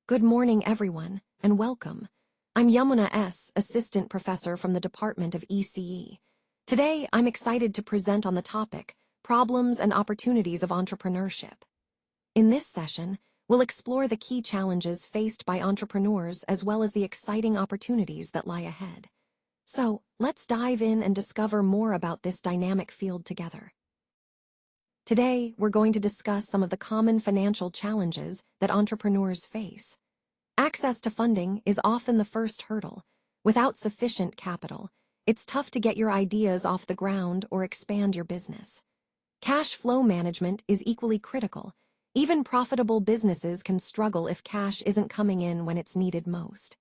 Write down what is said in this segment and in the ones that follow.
Good morning, everyone, and welcome. I'm Yamuna S., Assistant Professor from the Department of ECE. Today, I'm excited to present on the topic, Problems and Opportunities of Entrepreneurship. In this session, we'll explore the key challenges faced by entrepreneurs as well as the exciting opportunities that lie ahead. So, let's dive in and discover more about this dynamic field together. Today, we're going to discuss some of the common financial challenges that entrepreneurs face. Access to funding is often the first hurdle. Without sufficient capital, it's tough to get your ideas off the ground or expand your business. Cash flow management is equally critical. Even profitable businesses can struggle if cash isn't coming in when it's needed most.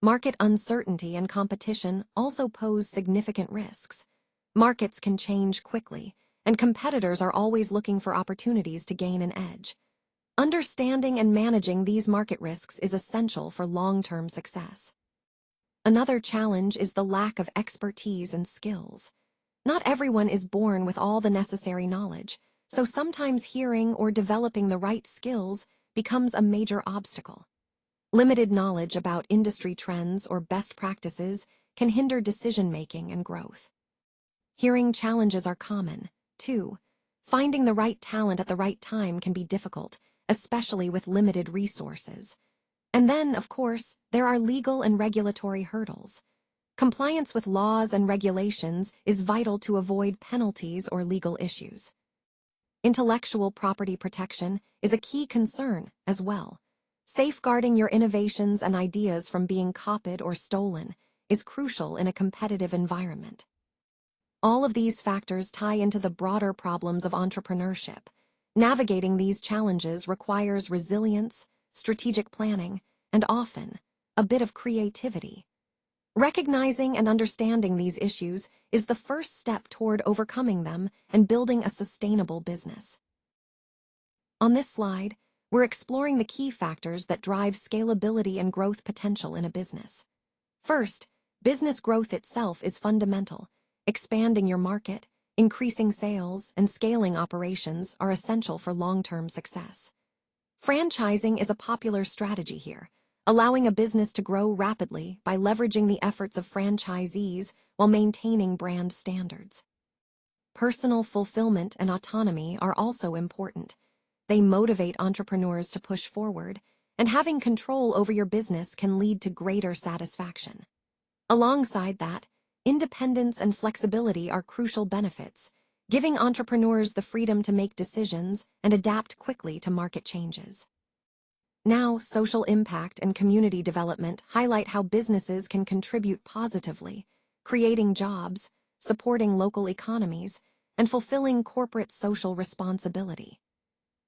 Market uncertainty and competition also pose significant risks. Markets can change quickly, and competitors are always looking for opportunities to gain an edge. Understanding and managing these market risks is essential for long-term success. Another challenge is the lack of expertise and skills. Not everyone is born with all the necessary knowledge, so sometimes hearing or developing the right skills becomes a major obstacle. Limited knowledge about industry trends or best practices can hinder decision-making and growth. Hearing challenges are common, too. Finding the right talent at the right time can be difficult, especially with limited resources. And then, of course, there are legal and regulatory hurdles. Compliance with laws and regulations is vital to avoid penalties or legal issues. Intellectual property protection is a key concern as well. Safeguarding your innovations and ideas from being copied or stolen is crucial in a competitive environment. All of these factors tie into the broader problems of entrepreneurship. Navigating these challenges requires resilience, strategic planning, and often, a bit of creativity. Recognizing and understanding these issues is the first step toward overcoming them and building a sustainable business. On this slide, we're exploring the key factors that drive scalability and growth potential in a business. First, business growth itself is fundamental. Expanding your market, increasing sales, and scaling operations are essential for long-term success. Franchising is a popular strategy here, allowing a business to grow rapidly by leveraging the efforts of franchisees while maintaining brand standards. Personal fulfillment and autonomy are also important. They motivate entrepreneurs to push forward, and having control over your business can lead to greater satisfaction. Alongside that, independence and flexibility are crucial benefits, giving entrepreneurs the freedom to make decisions and adapt quickly to market changes. Now, social impact and community development highlight how businesses can contribute positively, creating jobs, supporting local economies, and fulfilling corporate social responsibility.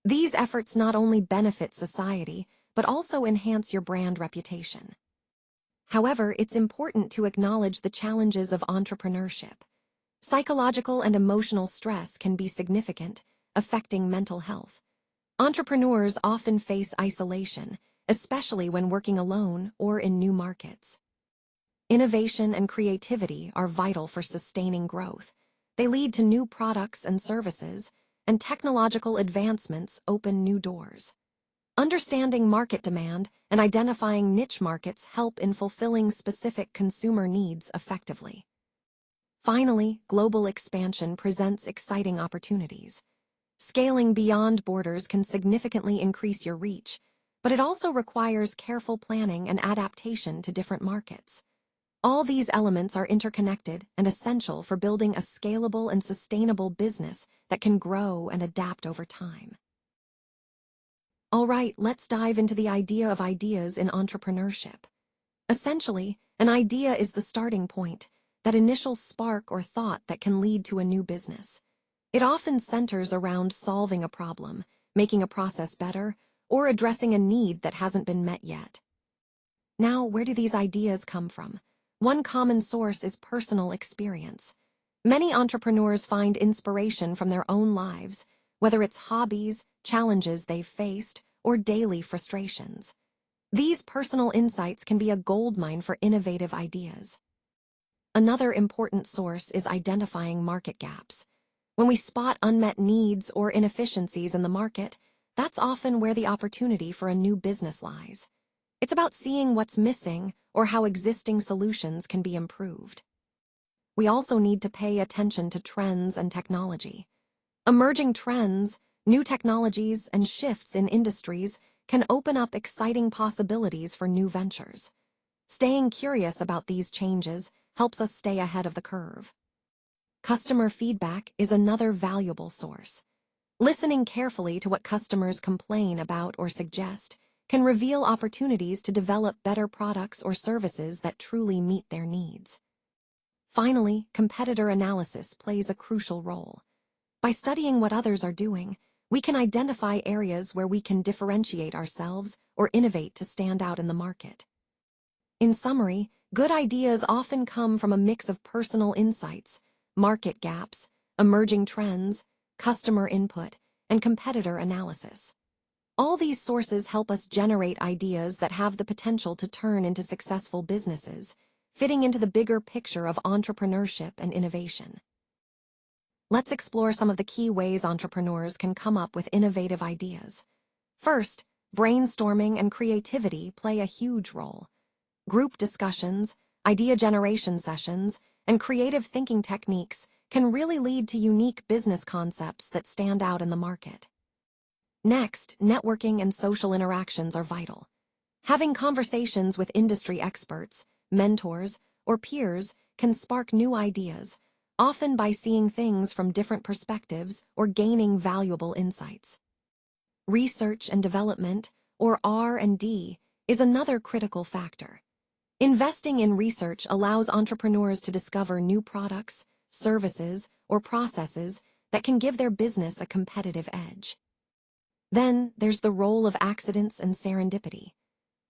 These efforts not only benefit society, but also enhance your brand reputation. However, it's important to acknowledge the challenges of entrepreneurship. Psychological and emotional stress can be significant, affecting mental health. Entrepreneurs often face isolation, especially when working alone or in new markets. Innovation and creativity are vital for sustaining growth. They lead to new products and services, and technological advancements open new doors. Understanding market demand and identifying niche markets help in fulfilling specific consumer needs effectively. Finally, global expansion presents exciting opportunities. Scaling beyond borders can significantly increase your reach, but it also requires careful planning and adaptation to different markets. All these elements are interconnected and essential for building a scalable and sustainable business that can grow and adapt over time. All right, let's dive into the idea of ideas in entrepreneurship. Essentially, an idea is the starting point, that initial spark or thought that can lead to a new business. It often centers around solving a problem, making a process better, or addressing a need that hasn't been met yet. Now, where do these ideas come from? One common source is personal experience. Many entrepreneurs find inspiration from their own lives, whether it's hobbies, challenges they've faced, or daily frustrations. These personal insights can be a goldmine for innovative ideas. Another important source is identifying market gaps. When we spot unmet needs or inefficiencies in the market, that's often where the opportunity for a new business lies. It's about seeing what's missing or how existing solutions can be improved. We also need to pay attention to trends and technology. Emerging trends, new technologies, and shifts in industries can open up exciting possibilities for new ventures. Staying curious about these changes helps us stay ahead of the curve. Customer feedback is another valuable source. Listening carefully to what customers complain about or suggest can reveal opportunities to develop better products or services that truly meet their needs. Finally, competitor analysis plays a crucial role. By studying what others are doing, we can identify areas where we can differentiate ourselves or innovate to stand out in the market. In summary, good ideas often come from a mix of personal insights, market gaps, emerging trends, customer input, and competitor analysis. All these sources help us generate ideas that have the potential to turn into successful businesses, fitting into the bigger picture of entrepreneurship and innovation. Let's explore some of the key ways entrepreneurs can come up with innovative ideas. First, brainstorming and creativity play a huge role. Group discussions, idea generation sessions, and creative thinking techniques can really lead to unique business concepts that stand out in the market. Next, networking and social interactions are vital. Having conversations with industry experts, mentors, or peers can spark new ideas, often by seeing things from different perspectives or gaining valuable insights. Research and development, or R&D, is another critical factor. Investing in research allows entrepreneurs to discover new products, services, or processes that can give their business a competitive edge. Then, there's the role of accidents and serendipity.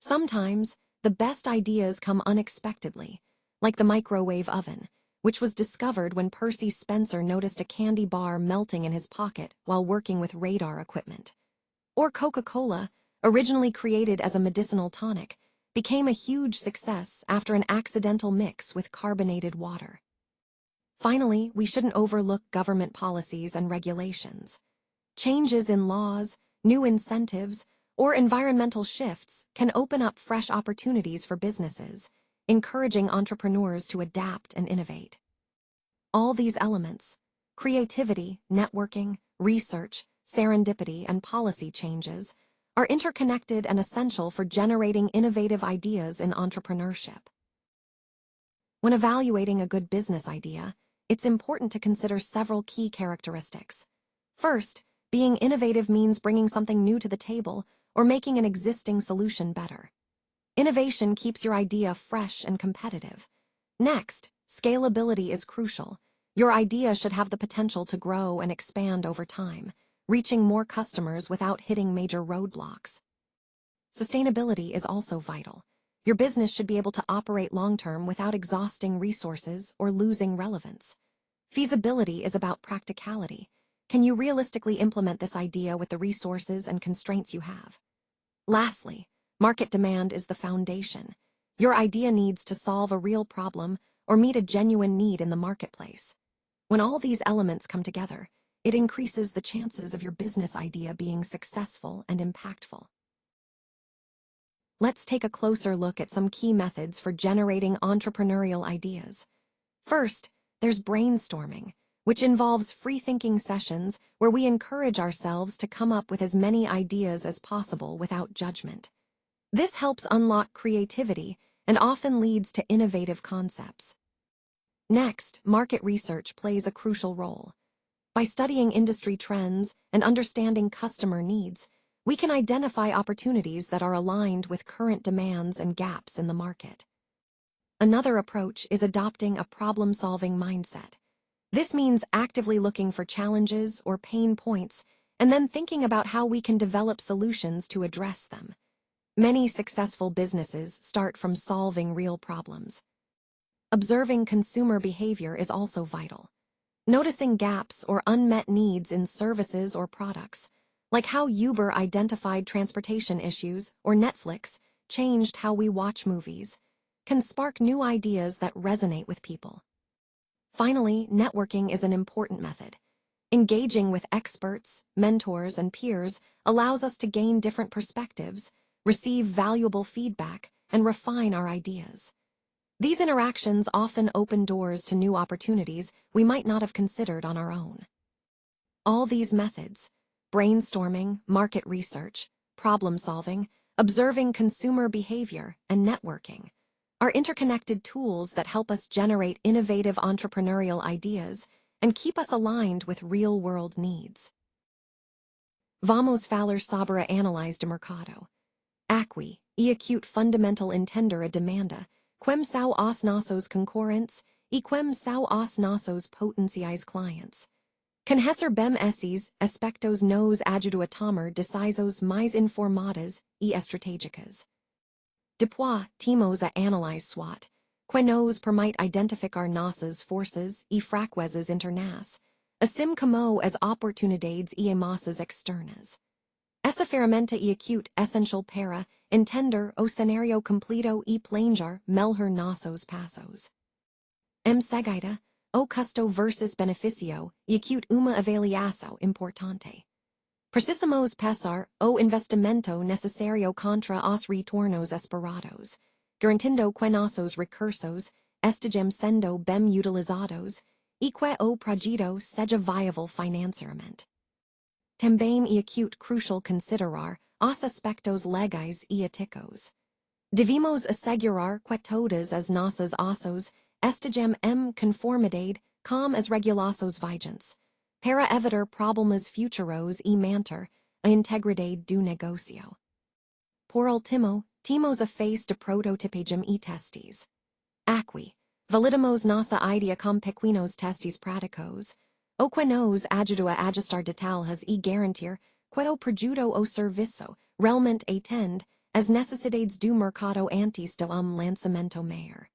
Sometimes, the best ideas come unexpectedly, like the microwave oven, which was discovered when Percy Spencer noticed a candy bar melting in his pocket while working with radar equipment. Or Coca-Cola, originally created as a medicinal tonic, became a huge success after an accidental mix with carbonated water. Finally, we shouldn't overlook government policies and regulations. Changes in laws, new incentives, or environmental shifts can open up fresh opportunities for businesses, encouraging entrepreneurs to adapt and innovate. All these elements, creativity, networking, research, serendipity, and policy changes, are interconnected and essential for generating innovative ideas in entrepreneurship. When evaluating a good business idea, it's important to consider several key characteristics. First, being innovative means bringing something new to the table or making an existing solution better. Innovation keeps your idea fresh and competitive. Next, scalability is crucial. Your idea should have the potential to grow and expand over time, reaching more customers without hitting major roadblocks. Sustainability is also vital. Your business should be able to operate long-term without exhausting resources or losing relevance. Feasibility is about practicality. Can you realistically implement this idea with the resources and constraints you have? Lastly, market demand is the foundation. Your idea needs to solve a real problem or meet a genuine need in the marketplace. When all these elements come together, it increases the chances of your business idea being successful and impactful. Let's take a closer look at some key methods for generating entrepreneurial ideas. First, there's brainstorming, which involves free-thinking sessions where we encourage ourselves to come up with as many ideas as possible without judgment. This helps unlock creativity and often leads to innovative concepts. Next, market research plays a crucial role. By studying industry trends and understanding customer needs, we can identify opportunities that are aligned with current demands and gaps in the market. Another approach is adopting a problem-solving mindset. This means actively looking for challenges or pain points and then thinking about how we can develop solutions to address them. Many successful businesses start from solving real problems. Observing consumer behavior is also vital. Noticing gaps or unmet needs in services or products, like how Uber identified transportation issues or Netflix changed how we watch movies, can spark new ideas that resonate with people. Finally, networking is an important method. Engaging with experts, mentors, and peers allows us to gain different perspectives, receive valuable feedback, and refine our ideas. These interactions often open doors to new opportunities we might not have considered on our own. All these methods, brainstorming, market research, problem-solving, observing consumer behavior, and networking, are interconnected tools that help us generate innovative entrepreneurial ideas and keep us aligned with real-world needs. Vamos falar sobre a análise de mercado. Aqui, e acute fundamental entender a demanda, quem são os nossos concorrentes e quem são os nossos potenciais clientes. Conhecer bem esses aspectos nos ajuda a tomar decisões mais informadas e estratégicas. Depois, temos a análise SWOT, que nos permite identificar nossas forças e fraquezas internas, assim como as oportunidades e ameaças externas. Essa ferramenta é acute essential para entender o cenário completo e planejar melhor nossos passos. Em seguida, o custo versus benefício é acute uma avaliação importante. Precisamos pesar o investimento necessário contra os retornos esperados, garantindo que nossos recursos estejam sendo bem utilizados e que o projeto seja viável financeiramente. Também é acute crucial considerar os aspectos legais e éticos. Devemos assegurar que todas as nossas ações estejam em conformidade com as regulações vigentes, para evitar problemas futuros e manter a integridade do negócio. Por último, temos a fase de prototipagem e testes. Aqui, validamos nossa ideia com pequenos testes práticos, o que nos ajuda a ajustar detalhes e garantir que o produto ou serviço realmente atende às necessidades do mercado antes do lançamento maior.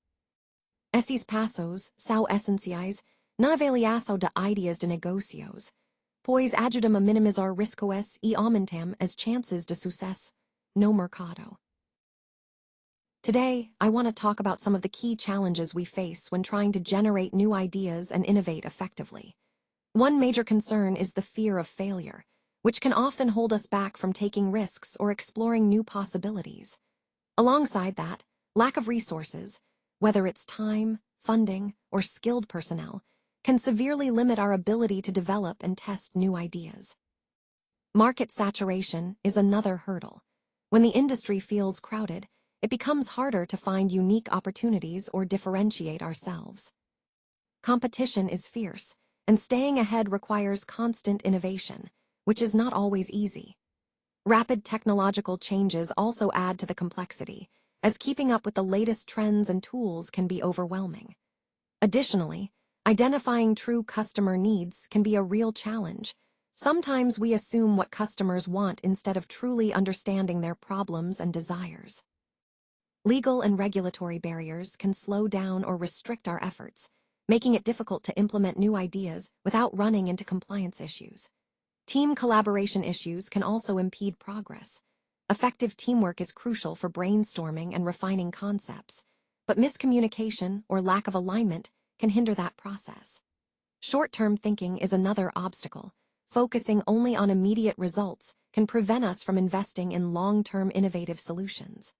Esses passos são essenciais na avaliação de ideias de negócios, pois ajudam a minimizar riscos e aumentam as chances de sucesso no mercado. Today, I want to talk about some of the key challenges we face when trying to generate new ideas and innovate effectively. One major concern is the fear of failure, which can often hold us back from taking risks or exploring new possibilities. Alongside that, lack of resources, whether it's time, funding, or skilled personnel, can severely limit our ability to develop and test new ideas. Market saturation is another hurdle. When the industry feels crowded, it becomes harder to find unique opportunities or differentiate ourselves. Competition is fierce, and staying ahead requires constant innovation, which is not always easy. Rapid technological changes also add to the complexity, as keeping up with the latest trends and tools can be overwhelming. Additionally, identifying true customer needs can be a real challenge. Sometimes we assume what customers want instead of truly understanding their problems and desires. Legal and regulatory barriers can slow down or restrict our efforts, making it difficult to implement new ideas without running into compliance issues. Team collaboration issues can also impede progress. Effective teamwork is crucial for brainstorming and refining concepts, but miscommunication or lack of alignment can hinder that process. Short-term thinking is another obstacle. Focusing only on immediate results can prevent us from investing in long-term innovative solutions.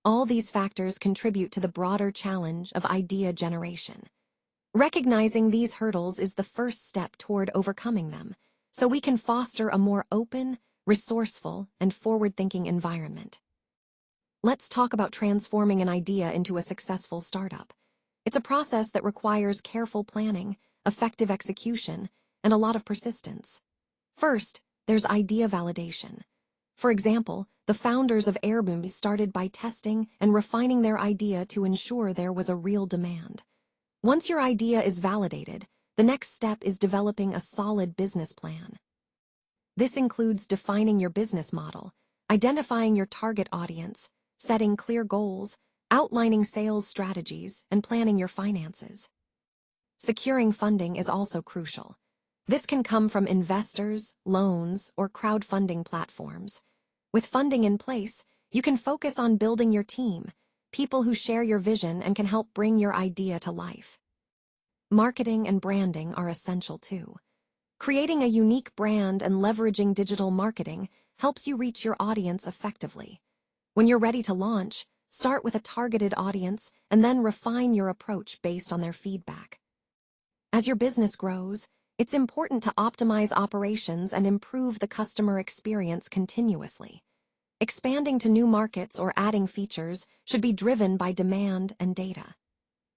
All these factors contribute to the broader challenge of idea generation. Recognizing these hurdles is the first step toward overcoming them, so we can foster a more open, resourceful, and forward-thinking environment. Let's talk about transforming an idea into a successful startup. It's a process that requires careful planning, effective execution, and a lot of persistence. First, there's idea validation. For example, the founders of Airbnb started by testing and refining their idea to ensure there was a real demand. Once your idea is validated, the next step is developing a solid business plan. This includes defining your business model, identifying your target audience, setting clear goals, outlining sales strategies, and planning your finances. Securing funding is also crucial. This can come from investors, loans, or crowdfunding platforms. With funding in place, you can focus on building your team, people who share your vision and can help bring your idea to life. Marketing and branding are essential too. Creating a unique brand and leveraging digital marketing helps you reach your audience effectively. When you're ready to launch, start with a targeted audience and then refine your approach based on their feedback. As your business grows, it's important to optimize operations and improve the customer experience continuously. Expanding to new markets or adding features should be driven by demand and data.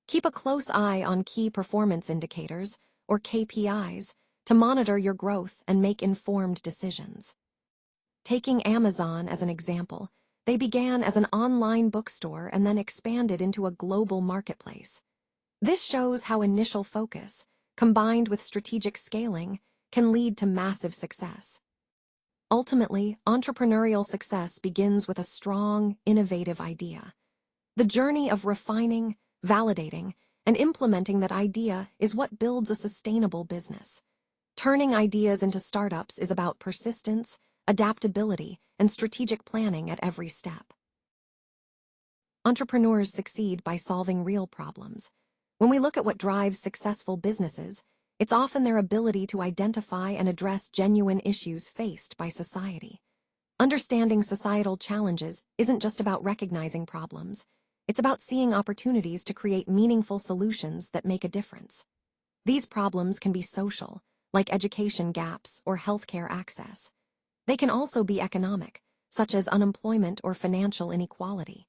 Keep a close eye on key performance indicators, or KPIs, to monitor your growth and make informed decisions. Taking Amazon as an example, they began as an online bookstore and then expanded into a global marketplace. This shows how initial focus, combined with strategic scaling, can lead to massive success. Ultimately, entrepreneurial success begins with a strong, innovative idea. The journey of refining, validating, and implementing that idea is what builds a sustainable business. Turning ideas into startups is about persistence, adaptability, and strategic planning at every step. Entrepreneurs succeed by solving real problems. When we look at what drives successful businesses, it's often their ability to identify and address genuine issues faced by society. Understanding societal challenges isn't just about recognizing problems. It's about seeing opportunities to create meaningful solutions that make a difference. These problems can be social, like education gaps or healthcare access. They can also be economic, such as unemployment or financial inequality.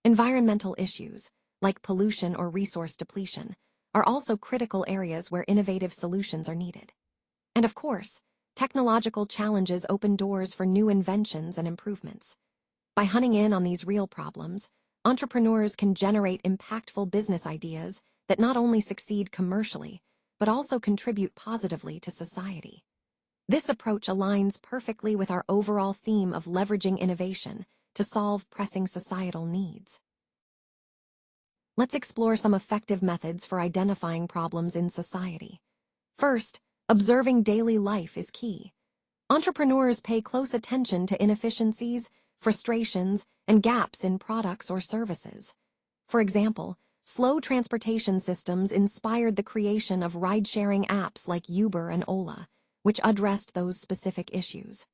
Environmental issues, like pollution or resource depletion, are also critical areas where innovative solutions are needed. And of course, technological challenges open doors for new inventions and improvements. By honing in on these real problems, entrepreneurs can generate impactful business ideas that not only succeed commercially, but also contribute positively to society. This approach aligns perfectly with our overall theme of leveraging innovation to solve pressing societal needs. Let's explore some effective methods for identifying problems in society. First, observing daily life is key. Entrepreneurs pay close attention to inefficiencies, frustrations, and gaps in products or services. For example, slow transportation systems inspired the creation of ride-sharing apps like Uber and Ola, which addressed those specific issues.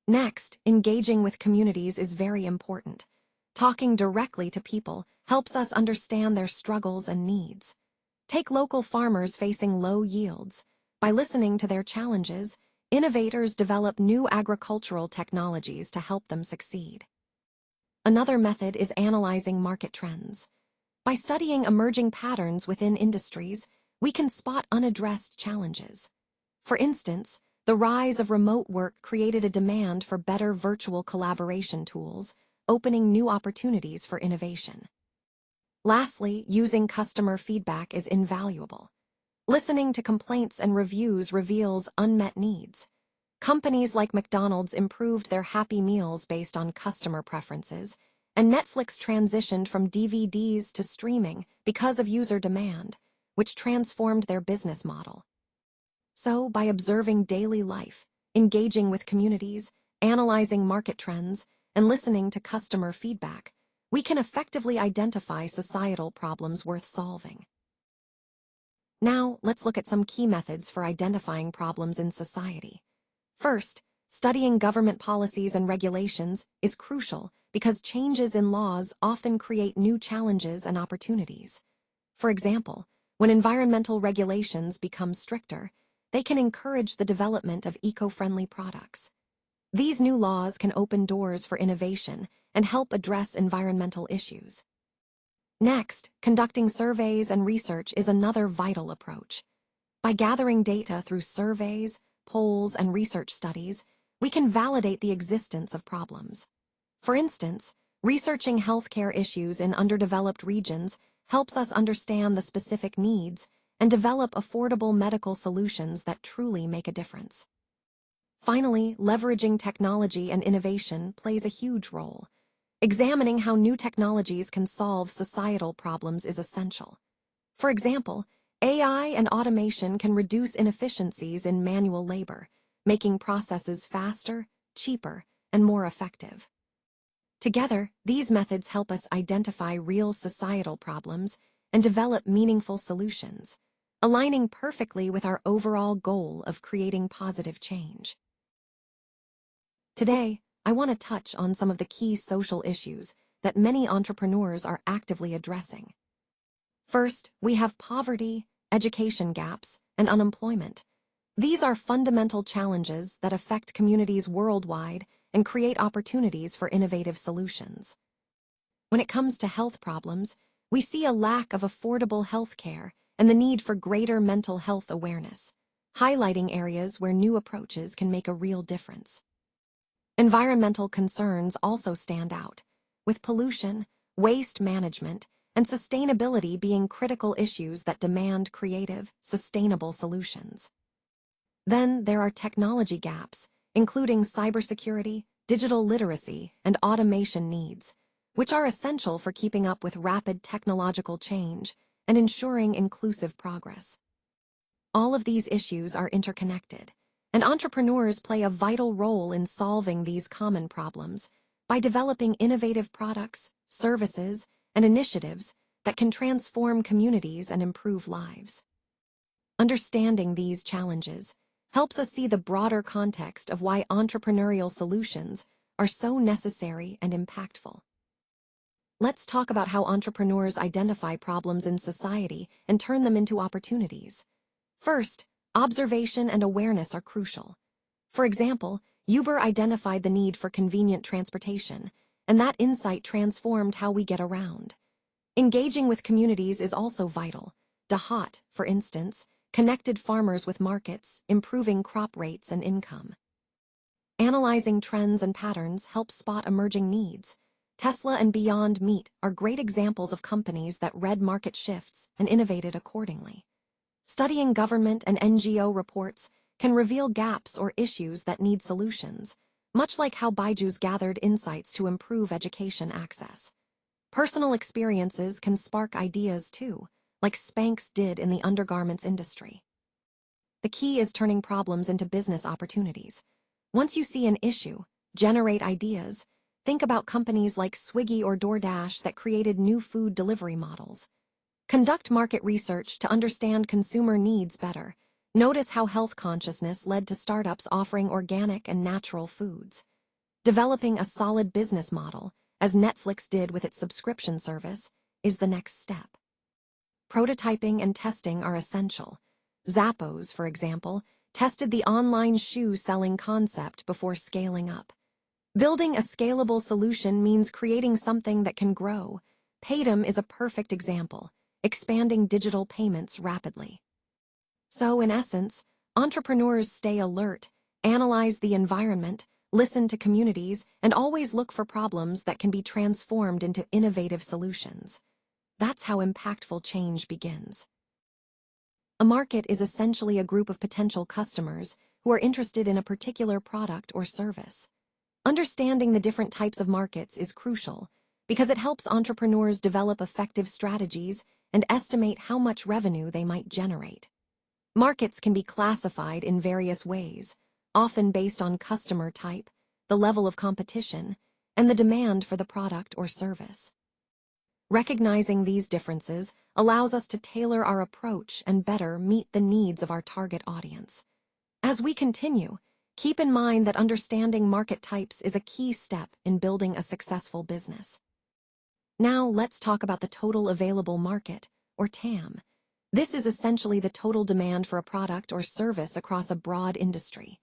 Next, engaging with communities is very important. Talking directly to people helps us understand their struggles and needs. Take local farmers facing low yields. By listening to their challenges, innovators develop new agricultural technologies to help them succeed. Another method is analyzing market trends. By studying emerging patterns within industries, we can spot unaddressed challenges. For instance, the rise of remote work created a demand for better virtual collaboration tools, opening new opportunities for innovation. Lastly, using customer feedback is invaluable. Listening to complaints and reviews reveals unmet needs. Companies like McDonald's improved their Happy Meals based on customer preferences, and Netflix transitioned from DVDs to streaming because of user demand, which transformed their business model. So, by observing daily life, engaging with communities, analyzing market trends, and listening to customer feedback, we can effectively identify societal problems worth solving. Now, let's look at some key methods for identifying problems in society. First, studying government policies and regulations is crucial because changes in laws often create new challenges and opportunities. For example, when environmental regulations become stricter, they can encourage the development of eco-friendly products. These new laws can open doors for innovation and help address environmental issues. Next, conducting surveys and research is another vital approach. By gathering data through surveys, polls, and research studies, we can validate the existence of problems. For instance, researching healthcare issues in underdeveloped regions helps us understand the specific needs and develop affordable medical solutions that truly make a difference. Finally, leveraging technology and innovation plays a huge role. Examining how new technologies can solve societal problems is essential. For example, AI and automation can reduce inefficiencies in manual labor, making processes faster, cheaper, and more effective. Together, these methods help us identify real societal problems and develop meaningful solutions. aligning perfectly with our overall goal of creating positive change. Today, I want to touch on some of the key social issues that many entrepreneurs are actively addressing. First, we have poverty, education gaps, and unemployment. These are fundamental challenges that affect communities worldwide and create opportunities for innovative solutions. When it comes to health problems, we see a lack of affordable health care and the need for greater mental health awareness, highlighting areas where new approaches can make a real difference. Environmental concerns also stand out, with pollution, waste management, and sustainability being critical issues that demand creative, sustainable solutions. Then there are technology gaps, including cybersecurity, digital literacy, and automation needs, which are essential for keeping up with rapid technological change and ensuring inclusive progress. All of these issues are interconnected, and entrepreneurs play a vital role in solving these common problems by developing innovative products, services, and initiatives that can transform communities and improve lives. Understanding these challenges helps us see the broader context of why entrepreneurial solutions are so necessary and impactful. Let's talk about how entrepreneurs identify problems in society and turn them into opportunities. First, observation and awareness are crucial. For example, Uber identified the need for convenient transportation, and that insight transformed how we get around. Engaging with communities is also vital. Dahat, for instance, connected farmers with markets, improving crop rates and income. Analyzing trends and patterns helps spot emerging needs. Tesla and Beyond Meat are great examples of companies that read market shifts and innovated accordingly. Studying government and NGO reports can reveal gaps or issues that need solutions, much like how Byju's gathered insights to improve education access. Personal experiences can spark ideas too, like Spanx did in the undergarments industry. The key is turning problems into business opportunities. Once you see an issue, generate ideas. Think about companies like Swiggy or DoorDash that created new food delivery models. Conduct market research to understand consumer needs better. Notice how health consciousness led to startups offering organic and natural foods. Developing a solid business model, as Netflix did with its subscription service, is the next step. Prototyping and testing are essential. Zappos, for example, tested the online shoe selling concept before scaling up. Building a scalable solution means creating something that can grow. Paytm is a perfect example, expanding digital payments rapidly. So, in essence, entrepreneurs stay alert, analyze the environment, listen to communities, and always look for problems that can be transformed into innovative solutions. That's how impactful change begins. A market is essentially a group of potential customers who are interested in a particular product or service. Understanding the different types of markets is crucial because it helps entrepreneurs develop effective strategies and estimate how much revenue they might generate. Markets can be classified in various ways, often based on customer type, the level of competition, and the demand for the product or service. Recognizing these differences allows us to tailor our approach and better meet the needs of our target audience. As we continue, keep in mind that understanding market types is a key step in building a successful business. Now let's talk about the total available market, or TAM. This is essentially the total demand for a product or service across a broad industry.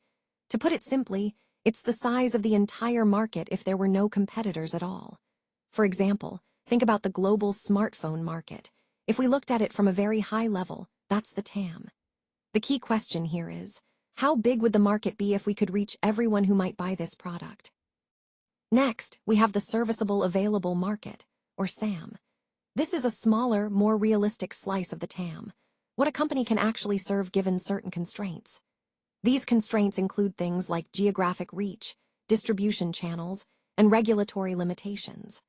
To put it simply, it's the size of the entire market if there were no competitors at all. For example, think about the global smartphone market. If we looked at it from a very high level, that's the TAM. The key question here is, how big would the market be if we could reach everyone who might buy this product? Next, we have the serviceable available market, or SAM. This is a smaller, more realistic slice of the TAM, what a company can actually serve given certain constraints. These constraints include things like geographic reach, distribution channels, and regulatory limitations.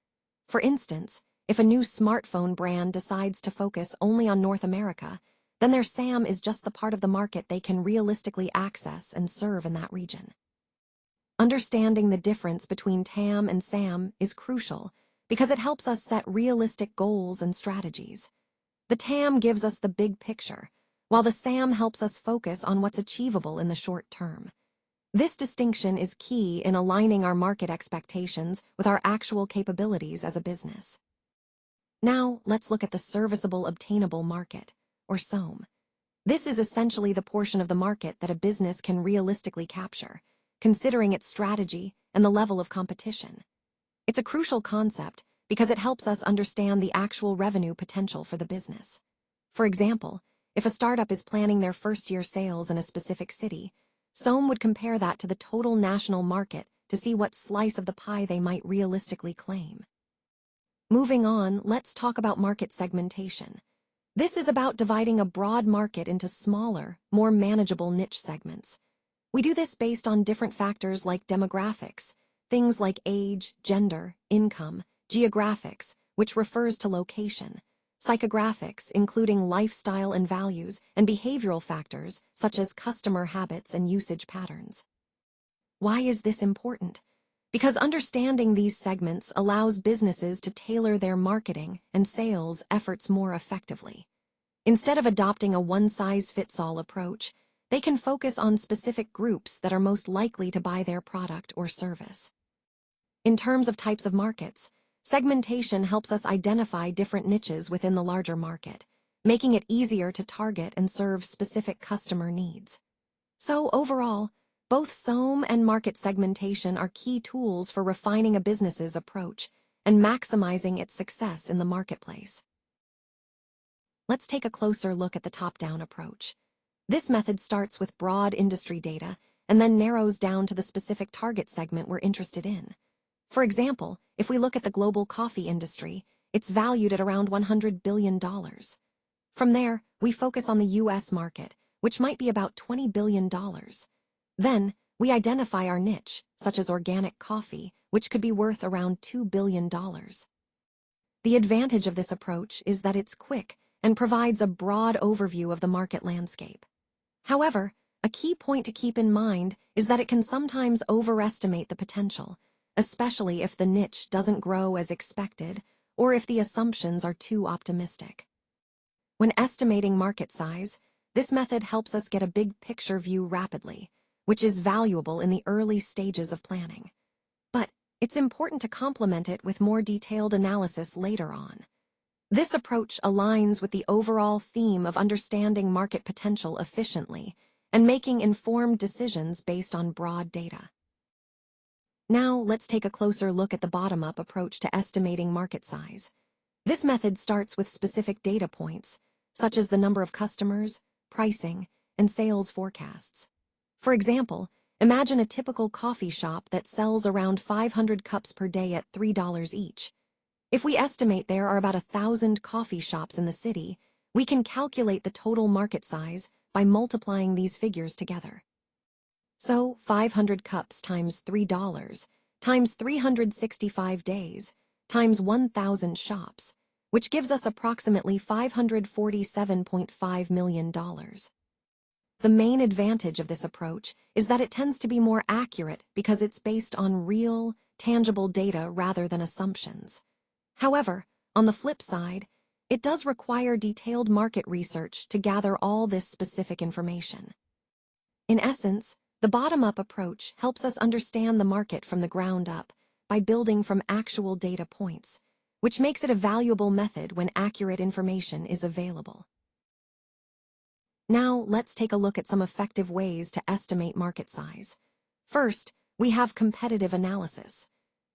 For instance, if a new smartphone brand decides to focus only on North America, then their SAM is just the part of the market they can realistically access and serve in that region. Understanding the difference between TAM and SAM is crucial because it helps us set realistic goals and strategies. The TAM gives us the big picture, while the SAM helps us focus on what's achievable in the short term. This distinction is key in aligning our market expectations with our actual capabilities as a business. Now, let's look at the serviceable obtainable market, or SOM. This is essentially the portion of the market that a business can realistically capture, considering its strategy and the level of competition. It's a crucial concept because it helps us understand the actual revenue potential for the business. For example, if a startup is planning their first-year sales in a specific city, SOM would compare that to the total national market to see what slice of the pie they might realistically claim. Moving on, let's talk about market segmentation. This is about dividing a broad market into smaller, more manageable niche segments. We do this based on different factors like demographics, things like age, gender, income, geographics, which refers to location, psychographics, including lifestyle and values, and behavioral factors, such as customer habits and usage patterns. Why is this important? Because understanding these segments allows businesses to tailor their marketing and sales efforts more effectively. Instead of adopting a one-size-fits-all approach, they can focus on specific groups that are most likely to buy their product or service. In terms of types of markets, segmentation helps us identify different niches within the larger market, making it easier to target and serve specific customer needs. So overall, both SOM and market segmentation are key tools for refining a business's approach and maximizing its success in the marketplace. Let's take a closer look at the top-down approach. This method starts with broad industry data and then narrows down to the specific target segment we're interested in. For example, if we look at the global coffee industry, it's valued at around $100 billion. From there, we focus on the US market, which might be about $20 billion. Then, we identify our niche, such as organic coffee, which could be worth around $2 billion. The advantage of this approach is that it's quick and provides a broad overview of the market landscape. However, a key point to keep in mind is that it can sometimes overestimate the potential, especially if the niche doesn't grow as expected or if the assumptions are too optimistic. When estimating market size, this method helps us get a big picture view rapidly, which is valuable in the early stages of planning. But it's important to complement it with more detailed analysis later on. This approach aligns with the overall theme of understanding market potential efficiently and making informed decisions based on broad data. Now, let's take a closer look at the bottom-up approach to estimating market size. This method starts with specific data points, such as the number of customers, pricing, and sales forecasts. For example, imagine a typical coffee shop that sells around 500 cups per day at $3 each. If we estimate there are about 1,000 coffee shops in the city, we can calculate the total market size by multiplying these figures together. So, 500 cups times $3 times 365 days times 1,000 shops, which gives us approximately $547.5 million. The main advantage of this approach is that it tends to be more accurate because it's based on real, tangible data rather than assumptions. However, on the flip side, it does require detailed market research to gather all this specific information. In essence, the bottom-up approach helps us understand the market from the ground up by building from actual data points, which makes it a valuable method when accurate information is available. Now, let's take a look at some effective ways to estimate market size. First, we have competitive analysis.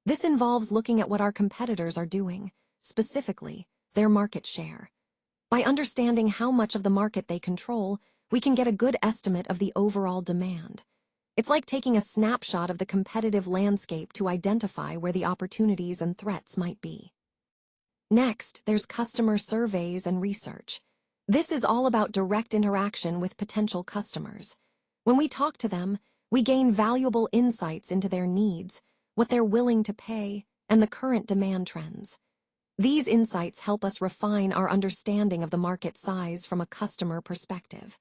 This involves looking at what our competitors are doing, specifically, their market share. By understanding how much of the market they control, we can get a good estimate of the overall demand. It's like taking a snapshot of the competitive landscape to identify where the opportunities and threats might be. Next, there's customer surveys and research. This is all about direct interaction with potential customers. When we talk to them, we gain valuable insights into their needs, what they're willing to pay, and the current demand trends. These insights help us refine our understanding of the market size from a customer perspective.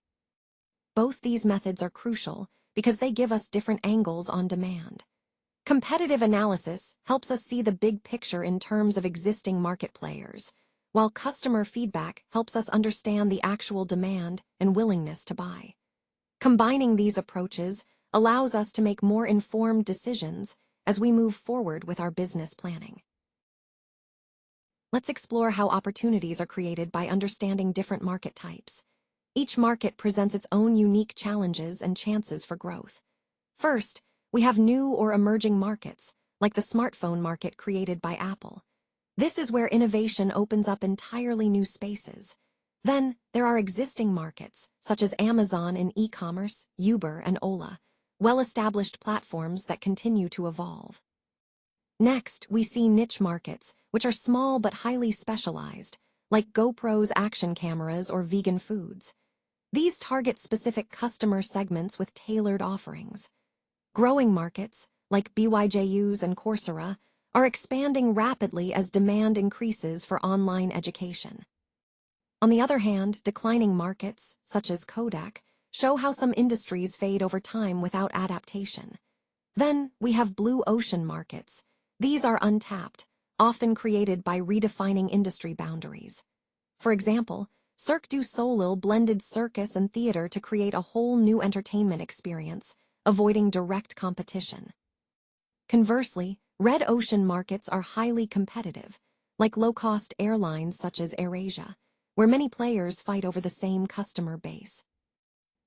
Both these methods are crucial because they give us different angles on demand. Competitive analysis helps us see the big picture in terms of existing market players, while customer feedback helps us understand the actual demand and willingness to buy. Combining these approaches allows us to make more informed decisions as we move forward with our business planning. Let's explore how opportunities are created by understanding different market types. Each market presents its own unique challenges and chances for growth. First, we have new or emerging markets, like the smartphone market created by Apple. This is where innovation opens up entirely new spaces. Then, there are existing markets, such as Amazon in e-commerce, Uber, and Ola, well-established platforms that continue to evolve. Next, we see niche markets, which are small but highly specialized, like GoPro's action cameras or vegan foods. These target specific customer segments with tailored offerings. Growing markets, like BYJU's and Coursera, are expanding rapidly as demand increases for online education. On the other hand, declining markets, such as Kodak, show how some industries fade over time without adaptation. Then, we have blue ocean markets. These are untapped, often created by redefining industry boundaries. For example, Cirque du Soleil blended circus and theater to create a whole new entertainment experience, avoiding direct competition. Conversely, red ocean markets are highly competitive, like low-cost airlines such as AirAsia, where many players fight over the same customer base.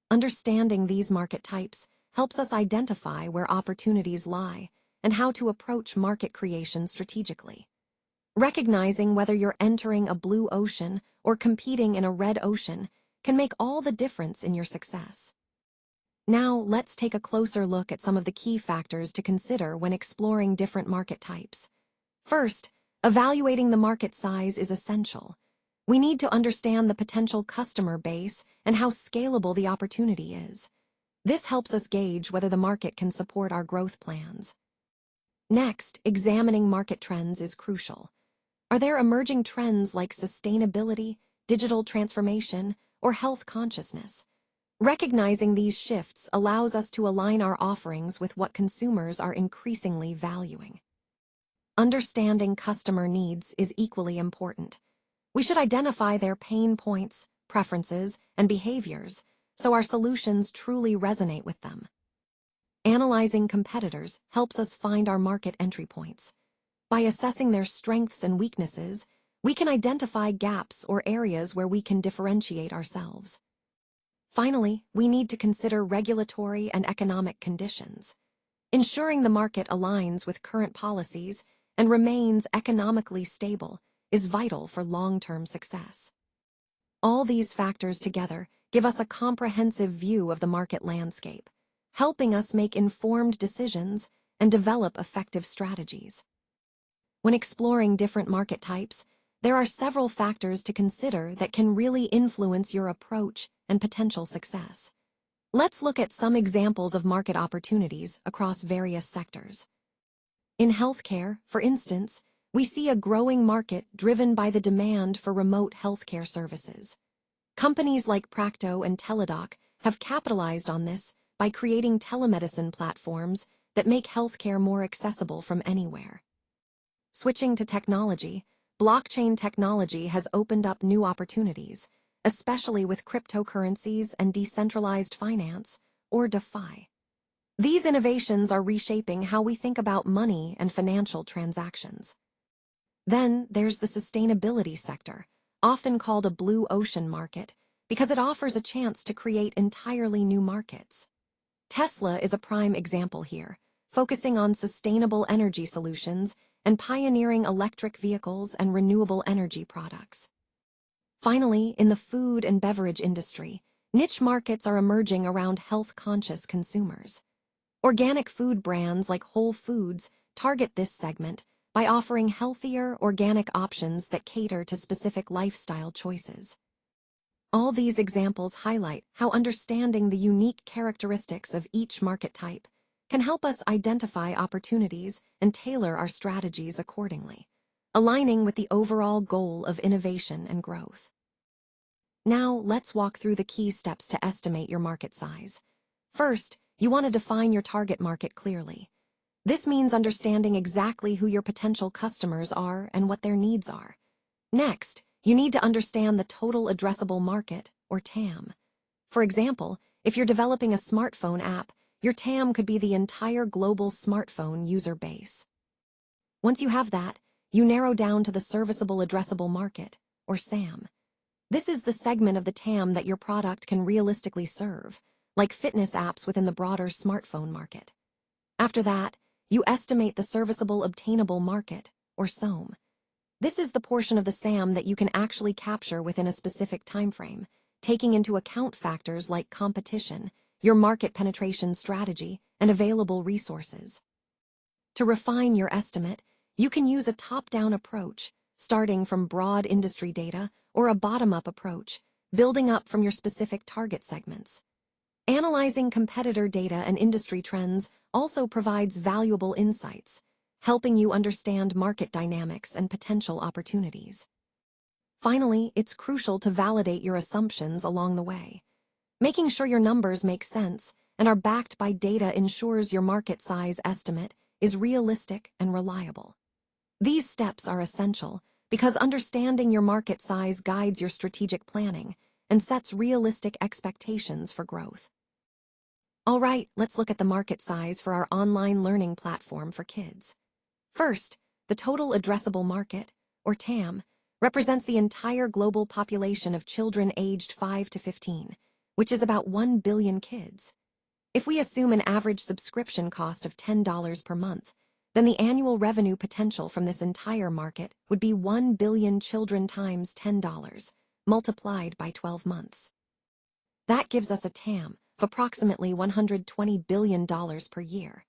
Understanding these market types helps us identify where opportunities lie and how to approach market creation strategically. Recognizing whether you're entering a blue ocean or competing in a red ocean can make all the difference in your success. Now, let's take a closer look at some of the key factors to consider when exploring different market types. First, evaluating the market size is essential. We need to understand the potential customer base and how scalable the opportunity is. This helps us gauge whether the market can support our growth plans. Next, examining market trends is crucial. Are there emerging trends like sustainability, digital transformation, or health consciousness? Recognizing these shifts allows us to align our offerings with what consumers are increasingly valuing. Understanding customer needs is equally important. We should identify their pain points, preferences, and behaviors so our solutions truly resonate with them. Analyzing competitors helps us find our market entry points. By assessing their strengths and weaknesses, we can identify gaps or areas where we can differentiate ourselves. Finally, we need to consider regulatory and economic conditions. Ensuring the market aligns with current policies and remains economically stable is vital for long-term success. All these factors together give us a comprehensive view of the market landscape, helping us make informed decisions and develop effective strategies. When exploring different market types, there are several factors to consider that can really influence your approach and potential success. Let's look at some examples of market opportunities across various sectors. In healthcare, for instance, we see a growing market driven by the demand for remote healthcare services. Companies like Practo and Teladoc have capitalized on this by creating telemedicine platforms that make healthcare more accessible from anywhere. Switching to technology, blockchain technology has opened up new opportunities, especially with cryptocurrencies and decentralized finance, or DeFi. These innovations are reshaping how we think about money and financial transactions. Then there's the sustainability sector, often called a blue ocean market, because it offers a chance to create entirely new markets. Tesla is a prime example here, focusing on sustainable energy solutions and pioneering electric vehicles and renewable energy products. Finally, in the food and beverage industry, niche markets are emerging around health-conscious consumers. Organic food brands like Whole Foods target this segment by offering healthier, organic options that cater to specific lifestyle choices. All these examples highlight how understanding the unique characteristics of each market type can help us identify opportunities and tailor our strategies accordingly, aligning with the overall goal of innovation and growth. Now, let's walk through the key steps to estimate your market size. First, you want to define your target market clearly. This means understanding exactly who your potential customers are and what their needs are. Next, you need to understand the total addressable market, or TAM. For example, if you're developing a smartphone app, your TAM could be the entire global smartphone user base. Once you have that, you narrow down to the serviceable addressable market, or SAM. This is the segment of the TAM that your product can realistically serve, like fitness apps within the broader smartphone market. After that, you estimate the serviceable obtainable market, or SOM. This is the portion of the SAM that you can actually capture within a specific timeframe, taking into account factors like competition, your market penetration strategy, and available resources. To refine your estimate, you can use a top-down approach, starting from broad industry data, or a bottom-up approach, building up from your specific target segments. Analyzing competitor data and industry trends also provides valuable insights, helping you understand market dynamics and potential opportunities. Finally, it's crucial to validate your assumptions along the way. Making sure your numbers make sense and are backed by data ensures your market size estimate is realistic and reliable. These steps are essential because understanding your market size guides your strategic planning and sets realistic expectations for growth. All right, let's look at the market size for our online learning platform for kids. First, the total addressable market, or TAM, represents the entire global population of children aged 5 to 15, which is about 1 billion kids. If we assume an average subscription cost of $10 per month, then the annual revenue potential from this entire market would be 1 billion children times $10, multiplied by 12 months. That gives us a TAM of approximately $120 billion per year.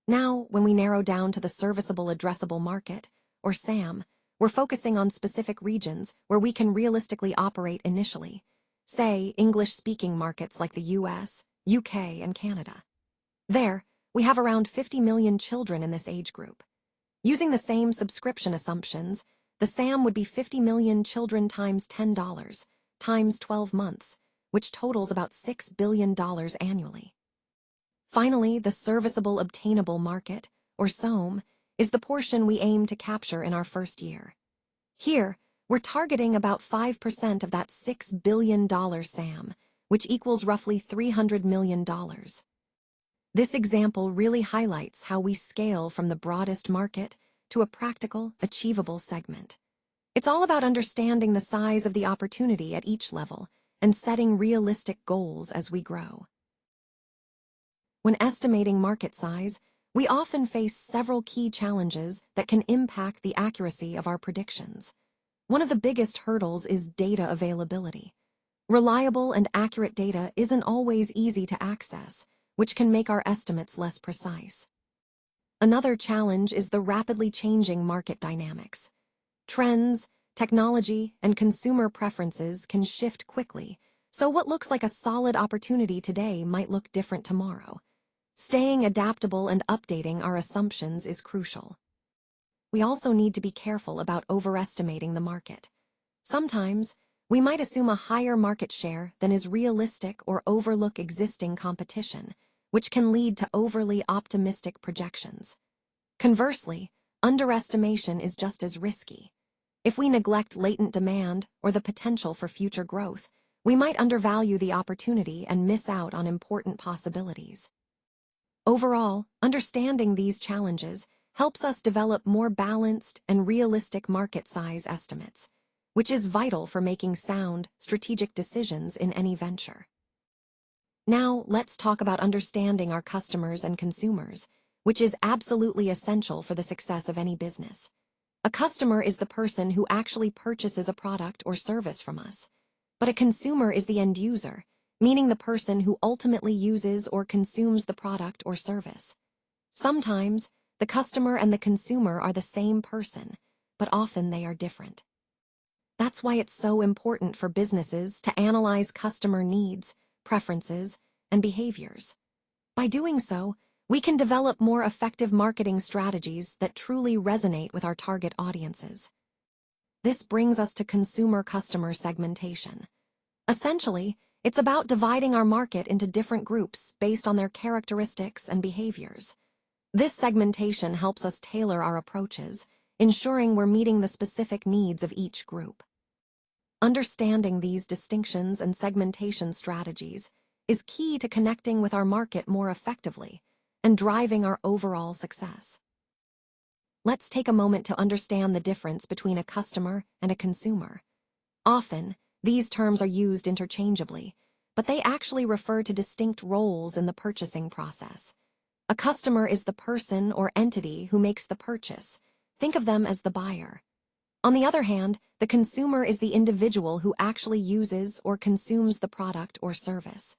Now, when we narrow down to the serviceable addressable market, or SAM, we're focusing on specific regions where we can realistically operate initially, say English-speaking markets like the US, UK, and Canada. There, we have around 50 million children in this age group. Using the same subscription assumptions, the SAM would be 50 million children times $10, times 12 months, which totals about $6 billion annually. Finally, the serviceable obtainable market, or SOM, is the portion we aim to capture in our first year. Here, we're targeting about 5% of that $6 billion SAM, which equals roughly $300 million. This example really highlights how we scale from the broadest market to a practical, achievable segment. It's all about understanding the size of the opportunity at each level and setting realistic goals as we grow. When estimating market size, we often face several key challenges that can impact the accuracy of our predictions. One of the biggest hurdles is data availability. Reliable and accurate data isn't always easy to access, which can make our estimates less precise. Another challenge is the rapidly changing market dynamics. Trends, technology, and consumer preferences can shift quickly, so what looks like a solid opportunity today might look different tomorrow. Staying adaptable and updating our assumptions is crucial. We also need to be careful about overestimating the market. Sometimes, we might assume a higher market share than is realistic or overlook existing competition, which can lead to overly optimistic projections. Conversely, underestimation is just as risky. If we neglect latent demand or the potential for future growth, we might undervalue the opportunity and miss out on important possibilities. Overall, understanding these challenges helps us develop more balanced and realistic market size estimates, which is vital for making sound, strategic decisions in any venture. Now, let's talk about understanding our customers and consumers, which is absolutely essential for the success of any business. A customer is the person who actually purchases a product or service from us, but a consumer is the end user, meaning the person who ultimately uses or consumes the product or service. Sometimes, the customer and the consumer are the same person, but often they are different. That's why it's so important for businesses to analyze customer needs, preferences, and behaviors. By doing so, we can develop more effective marketing strategies that truly resonate with our target audiences. This brings us to consumer-customer segmentation. Essentially, it's about dividing our market into different groups based on their characteristics and behaviors. This segmentation helps us tailor our approaches, ensuring we're meeting the specific needs of each group. Understanding these distinctions and segmentation strategies is key to connecting with our market more effectively and driving our overall success. Let's take a moment to understand the difference between a customer and a consumer. Often, these terms are used interchangeably, but they actually refer to distinct roles in the purchasing process. A customer is the person or entity who makes the purchase. Think of them as the buyer. On the other hand, the consumer is the individual who actually uses or consumes the product or service.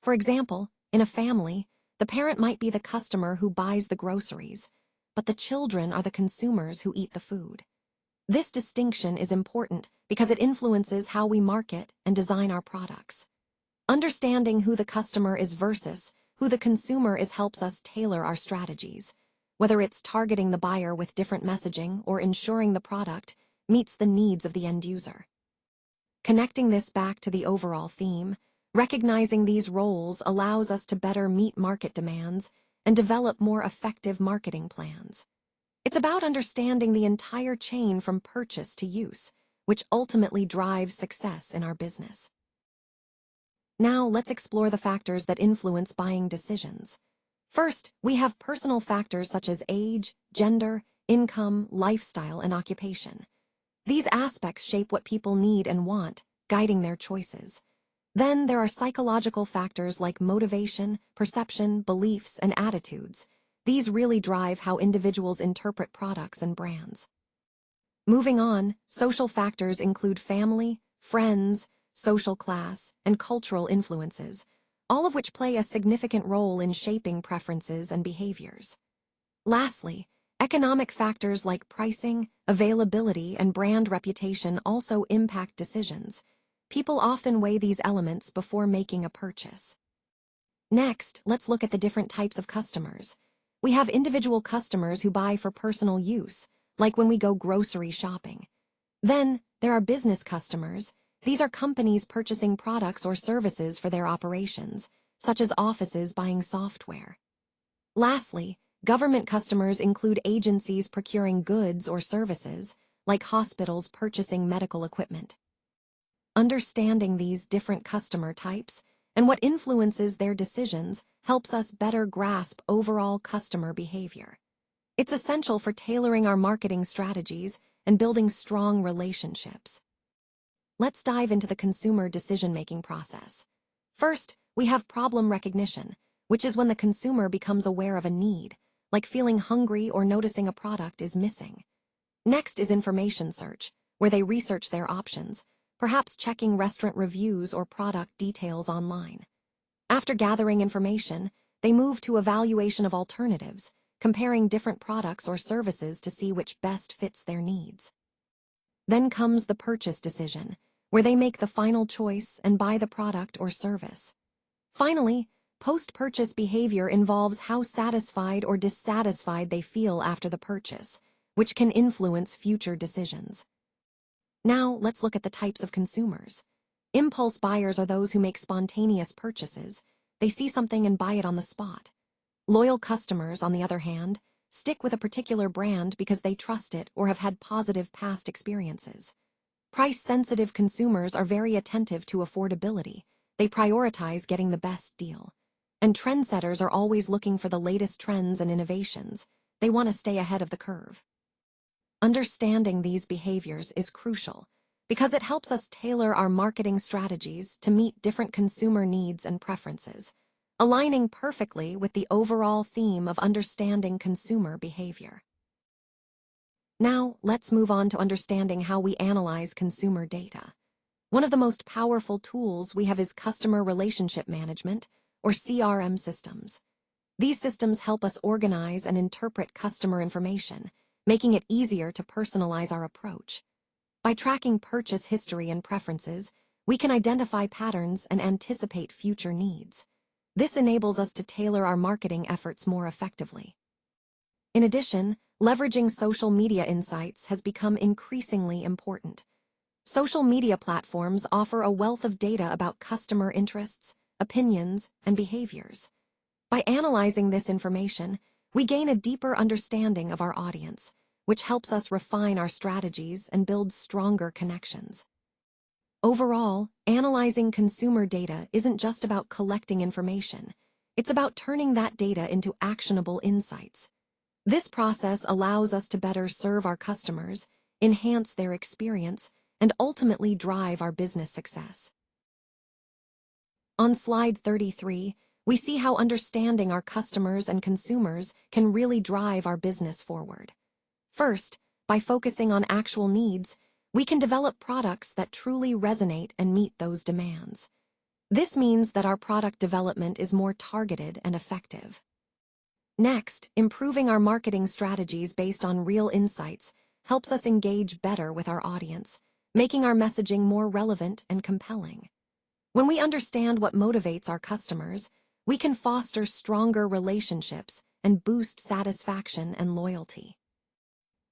For example, in a family, the parent might be the customer who buys the groceries, but the children are the consumers who eat the food. This distinction is important because it influences how we market and design our products. Understanding who the customer is versus who the consumer is helps us tailor our strategies, whether it's targeting the buyer with different messaging or ensuring the product meets the needs of the end user. Connecting this back to the overall theme, recognizing these roles allows us to better meet market demands and develop more effective marketing plans. It's about understanding the entire chain from purchase to use, which ultimately drives success in our business. Now, let's explore the factors that influence buying decisions. First, we have personal factors such as age, gender, income, lifestyle, and occupation. These aspects shape what people need and want, guiding their choices. Then there are psychological factors like motivation, perception, beliefs, and attitudes. These really drive how individuals interpret products and brands. Moving on, social factors include family, friends, social class, and cultural influences, all of which play a significant role in shaping preferences and behaviors. Lastly, economic factors like pricing, availability, and brand reputation also impact decisions. People often weigh these elements before making a purchase. Next, let's look at the different types of customers. We have individual customers who buy for personal use, like when we go grocery shopping. Then, there are business customers. These are companies purchasing products or services for their operations, such as offices buying software. Lastly, government customers include agencies procuring goods or services, like hospitals purchasing medical equipment. Understanding these different customer types and what influences their decisions helps us better grasp overall customer behavior. It's essential for tailoring our marketing strategies and building strong relationships. Let's dive into the consumer decision-making process. First, we have problem recognition, which is when the consumer becomes aware of a need, like feeling hungry or noticing a product is missing. Next is information search, where they research their options, perhaps checking restaurant reviews or product details online. After gathering information, they move to evaluation of alternatives, comparing different products or services to see which best fits their needs. Then comes the purchase decision, where they make the final choice and buy the product or service. Finally, post-purchase behavior involves how satisfied or dissatisfied they feel after the purchase, which can influence future decisions. Now, let's look at the types of consumers. Impulse buyers are those who make spontaneous purchases. They see something and buy it on the spot. Loyal customers, on the other hand, stick with a particular brand because they trust it or have had positive past experiences. Price-sensitive consumers are very attentive to affordability. They prioritize getting the best deal. And trendsetters are always looking for the latest trends and innovations. They want to stay ahead of the curve. Understanding these behaviors is crucial because it helps us tailor our marketing strategies to meet different consumer needs and preferences, aligning perfectly with the overall theme of understanding consumer behavior. Now, let's move on to understanding how we analyze consumer data. One of the most powerful tools we have is customer relationship management, or CRM systems. These systems help us organize and interpret customer information, making it easier to personalize our approach. By tracking purchase history and preferences, we can identify patterns and anticipate future needs. This enables us to tailor our marketing efforts more effectively. In addition, leveraging social media insights has become increasingly important. Social media platforms offer a wealth of data about customer interests, opinions, and behaviors. By analyzing this information, we gain a deeper understanding of our audience, which helps us refine our strategies and build stronger connections. Overall, analyzing consumer data isn't just about collecting information. It's about turning that data into actionable insights. This process allows us to better serve our customers, enhance their experience, and ultimately drive our business success. On slide 33, we see how understanding our customers and consumers can really drive our business forward. First, by focusing on actual needs, we can develop products that truly resonate and meet those demands. This means that our product development is more targeted and effective. Next, improving our marketing strategies based on real insights helps us engage better with our audience, making our messaging more relevant and compelling. When we understand what motivates our customers, we can foster stronger relationships and boost satisfaction and loyalty.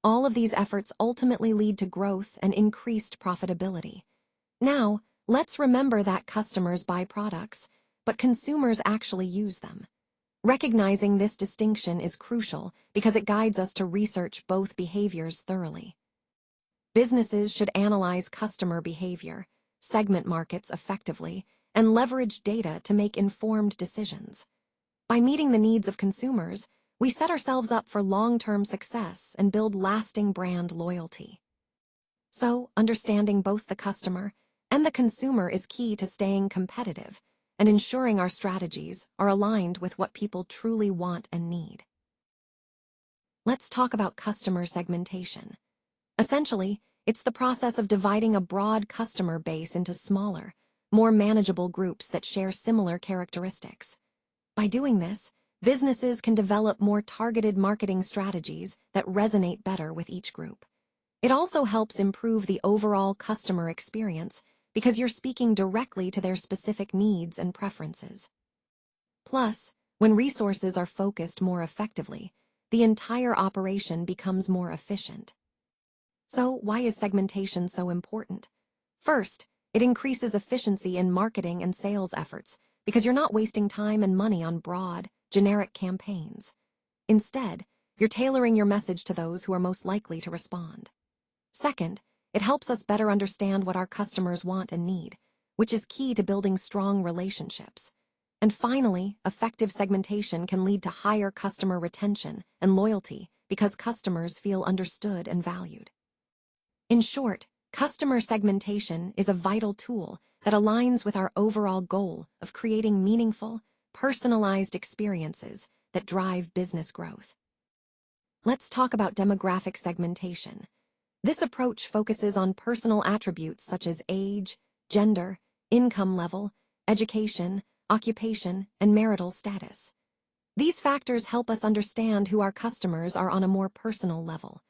All of these efforts ultimately lead to growth and increased profitability. Now, let's remember that customers buy products, but consumers actually use them. Recognizing this distinction is crucial because it guides us to research both behaviors thoroughly. Businesses should analyze customer behavior, segment markets effectively, and leverage data to make informed decisions. By meeting the needs of consumers, we set ourselves up for long-term success and build lasting brand loyalty. So, understanding both the customer and the consumer is key to staying competitive and ensuring our strategies are aligned with what people truly want and need. Let's talk about customer segmentation. Essentially, it's the process of dividing a broad customer base into smaller, more manageable groups that share similar characteristics. By doing this, businesses can develop more targeted marketing strategies that resonate better with each group. It also helps improve the overall customer experience because you're speaking directly to their specific needs and preferences. Plus, when resources are focused more effectively, the entire operation becomes more efficient. So, why is segmentation so important? First, it increases efficiency in marketing and sales efforts because you're not wasting time and money on broad, generic campaigns. Instead, you're tailoring your message to those who are most likely to respond. Second, it helps us better understand what our customers want and need, which is key to building strong relationships. And finally, effective segmentation can lead to higher customer retention and loyalty because customers feel understood and valued. In short, customer segmentation is a vital tool that aligns with our overall goal of creating meaningful, personalized experiences that drive business growth. Let's talk about demographic segmentation. This approach focuses on personal attributes such as age, gender, income level, education, occupation, and marital status. These factors help us understand who our customers are on a more personal level.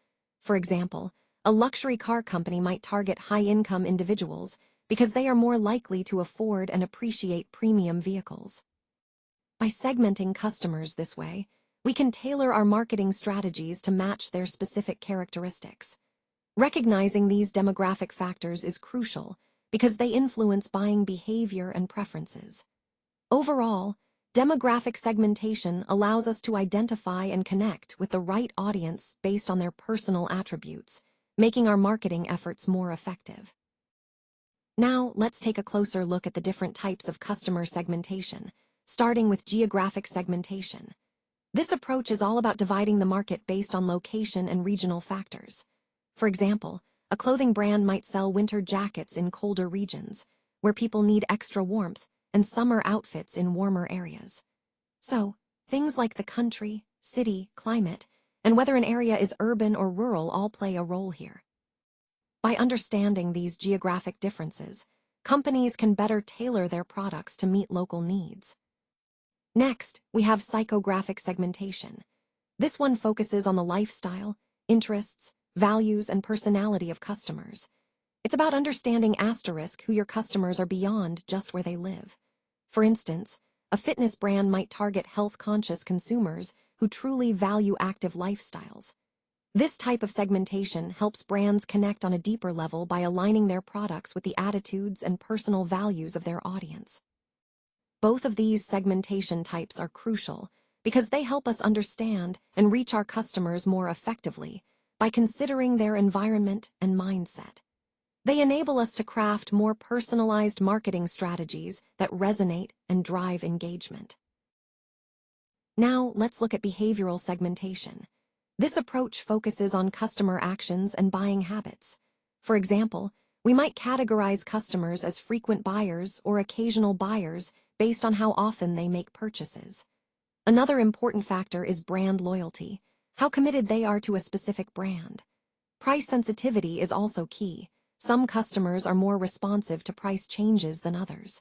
For example, a luxury car company might target high-income individuals because they are more likely to afford and appreciate premium vehicles. By segmenting customers this way, we can tailor our marketing strategies to match their specific characteristics. Recognizing these demographic factors is crucial because they influence buying behavior and preferences. Overall, demographic segmentation allows us to identify and connect with the right audience based on their personal attributes, making our marketing efforts more effective. Now, let's take a closer look at the different types of customer segmentation, starting with geographic segmentation. This approach is all about dividing the market based on location and regional factors. For example, a clothing brand might sell winter jackets in colder regions, where people need extra warmth, and summer outfits in warmer areas. So, things like the country, city, climate, and whether an area is urban or rural all play a role here. By understanding these geographic differences, companies can better tailor their products to meet local needs. Next, we have psychographic segmentation. This one focuses on the lifestyle, interests, values, and personality of customers. It's about understanding who your customers are beyond just where they live. For instance, a fitness brand might target health-conscious consumers who truly value active lifestyles. This type of segmentation helps brands connect on a deeper level by aligning their products with the attitudes and personal values of their audience. Both of these segmentation types are crucial because they help us understand and reach our customers more effectively by considering their environment and mindset. They enable us to craft more personalized marketing strategies that resonate and drive engagement. Now, let's look at behavioral segmentation. This approach focuses on customer actions and buying habits. For example, we might categorize customers as frequent buyers or occasional buyers based on how often they make purchases. Another important factor is brand loyalty, how committed they are to a specific brand. Price sensitivity is also key. Some customers are more responsive to price changes than others.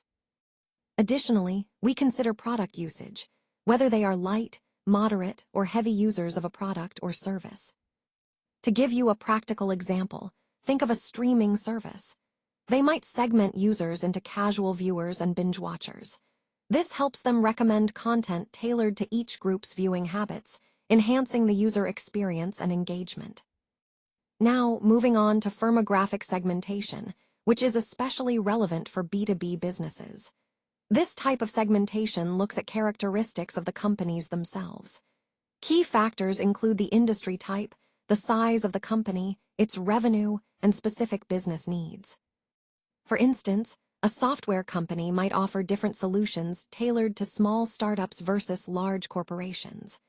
Additionally, we consider product usage, whether they are light, moderate, or heavy users of a product or service. To give you a practical example, think of a streaming service. They might segment users into casual viewers and binge watchers. This helps them recommend content tailored to each group's viewing habits, enhancing the user experience and engagement. Now, moving on to firmographic segmentation, which is especially relevant for B2B businesses. This type of segmentation looks at characteristics of the companies themselves. Key factors include the industry type, the size of the company, its revenue, and specific business needs. For instance, a software company might offer different solutions tailored to small startups versus large corporations.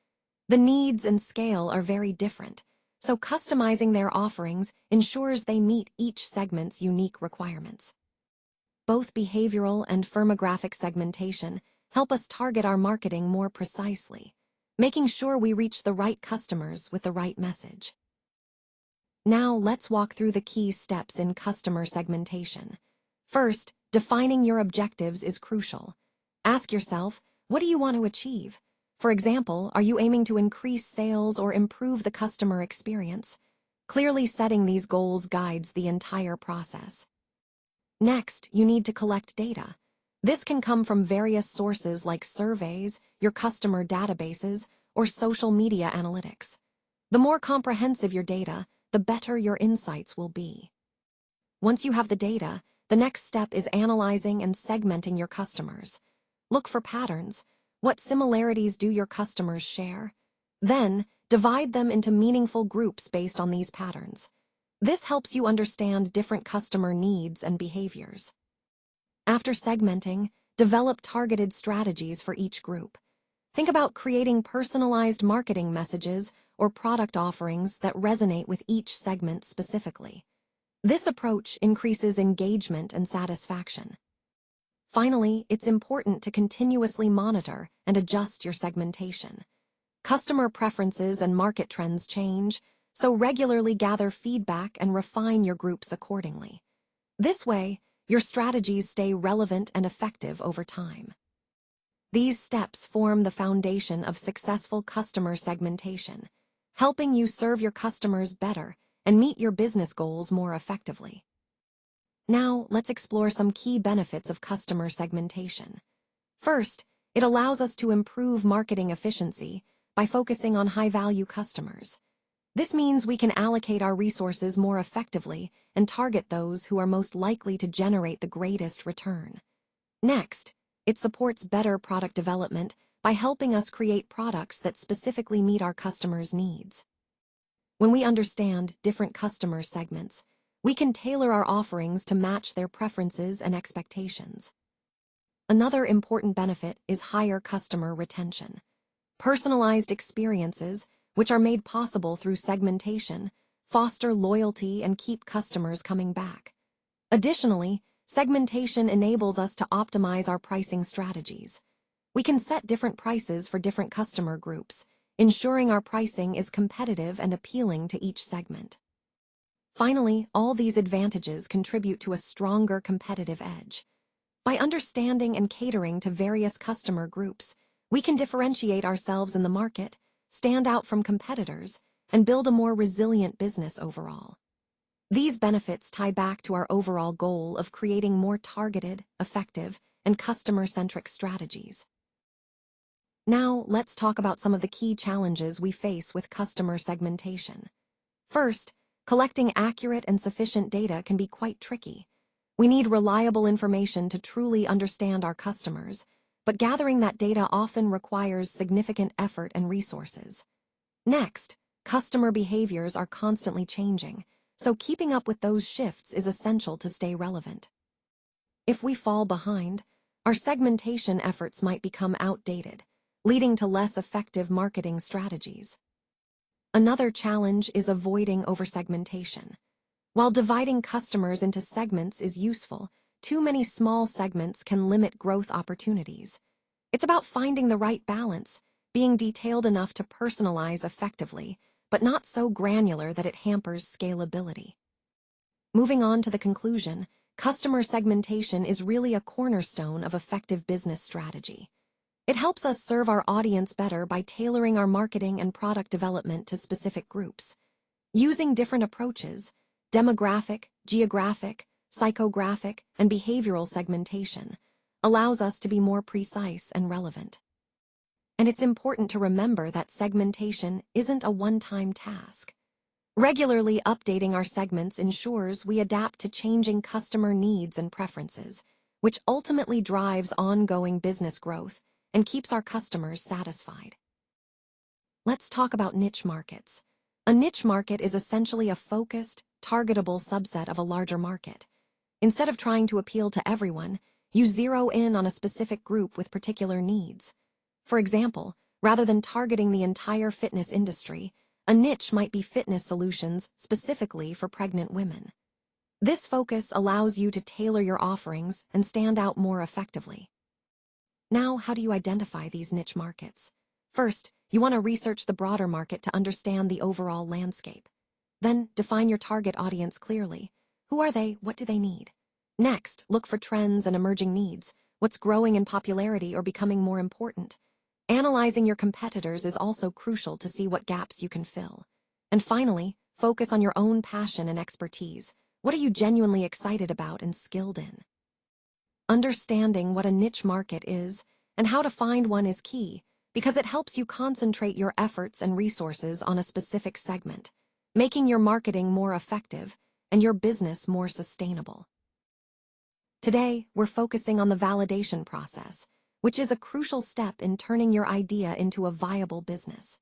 The needs and scale are very different, so customizing their offerings ensures they meet each segment's unique requirements. Both behavioral and firmographic segmentation help us target our marketing more precisely, making sure we reach the right customers with the right message. Now let's walk through the key steps in customer segmentation. First, defining your objectives is crucial. Ask yourself, what do you want to achieve? For example, are you aiming to increase sales or improve the customer experience? Clearly setting these goals guides the entire process. Next, you need to collect data. This can come from various sources like surveys, your customer databases, or social media analytics. The more comprehensive your data, the better your insights will be. Once you have the data, the next step is analyzing and segmenting your customers. Look for patterns. What similarities do your customers share? Then, divide them into meaningful groups based on these patterns. This helps you understand different customer needs and behaviors. After segmenting, develop targeted strategies for each group. Think about creating personalized marketing messages or product offerings that resonate with each segment specifically. This approach increases engagement and satisfaction. Finally, it's important to continuously monitor and adjust your segmentation. Customer preferences and market trends change, so regularly gather feedback and refine your groups accordingly. This way, your strategies stay relevant and effective over time. These steps form the foundation of successful customer segmentation, helping you serve your customers better and meet your business goals more effectively. Now, let's explore some key benefits of customer segmentation. First, it allows us to improve marketing efficiency by focusing on high-value customers. This means we can allocate our resources more effectively and target those who are most likely to generate the greatest return. Next, it supports better product development by helping us create products that specifically meet our customers' needs. When we understand different customer segments, we can tailor our offerings to match their preferences and expectations. Another important benefit is higher customer retention. Personalized experiences, which are made possible through segmentation, foster loyalty and keep customers coming back. Additionally, segmentation enables us to optimize our pricing strategies. We can set different prices for different customer groups, ensuring our pricing is competitive and appealing to each segment. Finally, all these advantages contribute to a stronger competitive edge. By understanding and catering to various customer groups, we can differentiate ourselves in the market, stand out from competitors, and build a more resilient business overall. These benefits tie back to our overall goal of creating more targeted, effective, and customer-centric strategies. Now, let's talk about some of the key challenges we face with customer segmentation. First, collecting accurate and sufficient data can be quite tricky. We need reliable information to truly understand our customers, but gathering that data often requires significant effort and resources. Next, customer behaviors are constantly changing, so keeping up with those shifts is essential to stay relevant. If we fall behind, our segmentation efforts might become outdated, leading to less effective marketing strategies. Another challenge is avoiding oversegmentation. While dividing customers into segments is useful, too many small segments can limit growth opportunities. It's about finding the right balance, being detailed enough to personalize effectively, but not so granular that it hampers scalability. Moving on to the conclusion, customer segmentation is really a cornerstone of effective business strategy. It helps us serve our audience better by tailoring our marketing and product development to specific groups. Using different approaches, demographic, geographic, psychographic, and behavioral segmentation, allows us to be more precise and relevant. And it's important to remember that segmentation isn't a one-time task. Regularly updating our segments ensures we adapt to changing customer needs and preferences, which ultimately drives ongoing business growth and keeps our customers satisfied. Let's talk about niche markets. A niche market is essentially a focused, targetable subset of a larger market. Instead of trying to appeal to everyone, you zero in on a specific group with particular needs. For example, rather than targeting the entire fitness industry, a niche might be fitness solutions specifically for pregnant women. This focus allows you to tailor your offerings and stand out more effectively. Now, how do you identify these niche markets? First, you want to research the broader market to understand the overall landscape. Then, define your target audience clearly. Who are they? What do they need? Next, look for trends and emerging needs. What's growing in popularity or becoming more important? Analyzing your competitors is also crucial to see what gaps you can fill. And finally, focus on your own passion and expertise. What are you genuinely excited about and skilled in? Understanding what a niche market is and how to find one is key, because it helps you concentrate your efforts and resources on a specific segment, making your marketing more effective and your business more sustainable. Today, we're focusing on the validation process, which is a crucial step in turning your idea into a viable business.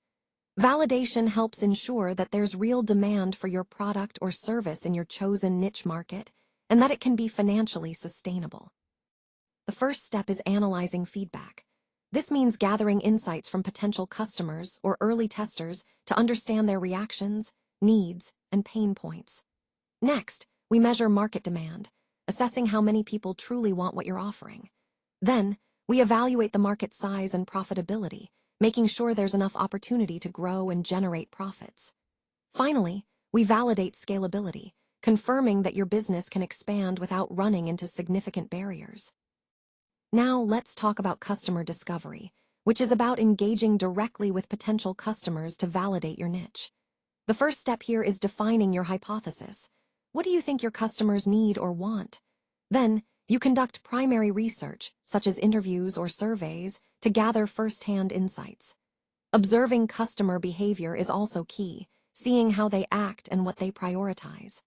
Validation helps ensure that there's real demand for your product or service in your chosen niche market and that it can be financially sustainable. The first step is analyzing feedback. This means gathering insights from potential customers or early testers to understand their reactions, needs, and pain points. Next, we measure market demand, assessing how many people truly want what you're offering. Then, we evaluate the market size and profitability, making sure there's enough opportunity to grow and generate profits. Finally, we validate scalability, confirming that your business can expand without running into significant barriers. Now, let's talk about customer discovery, which is about engaging directly with potential customers to validate your niche. The first step here is defining your hypothesis. What do you think your customers need or want? Then, you conduct primary research, such as interviews or surveys, to gather first-hand insights. Observing customer behavior is also key, seeing how they act and what they prioritize.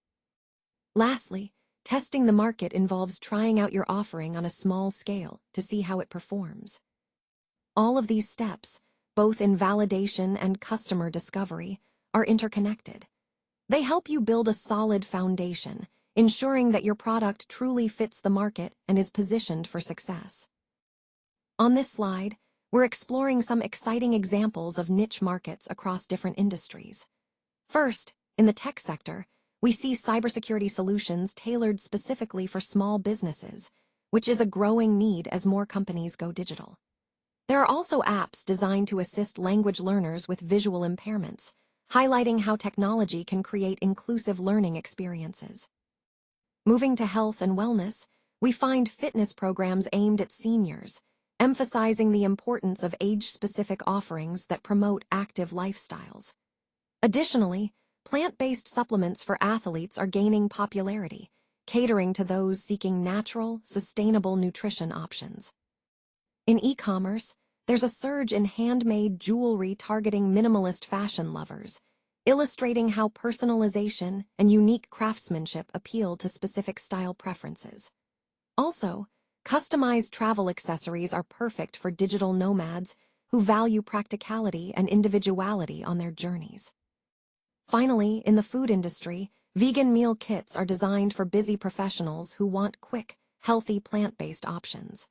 Lastly, testing the market involves trying out your offering on a small scale to see how it performs. All of these steps, both in validation and customer discovery, are interconnected. They help you build a solid foundation, ensuring that your product truly fits the market and is positioned for success. On this slide, we're exploring some exciting examples of niche markets across different industries. First, in the tech sector, we see cybersecurity solutions tailored specifically for small businesses, which is a growing need as more companies go digital. There are also apps designed to assist language learners with visual impairments, highlighting how technology can create inclusive learning experiences. Moving to health and wellness, we find fitness programs aimed at seniors, emphasizing the importance of age-specific offerings that promote active lifestyles. Additionally, plant-based supplements for athletes are gaining popularity, catering to those seeking natural, sustainable nutrition options. In e-commerce, there's a surge in handmade jewelry targeting minimalist fashion lovers, illustrating how personalization and unique craftsmanship appeal to specific style preferences. Also, customized travel accessories are perfect for digital nomads who value practicality and individuality on their journeys. Finally, in the food industry, Vegan meal kits are designed for busy professionals who want quick, healthy plant-based options.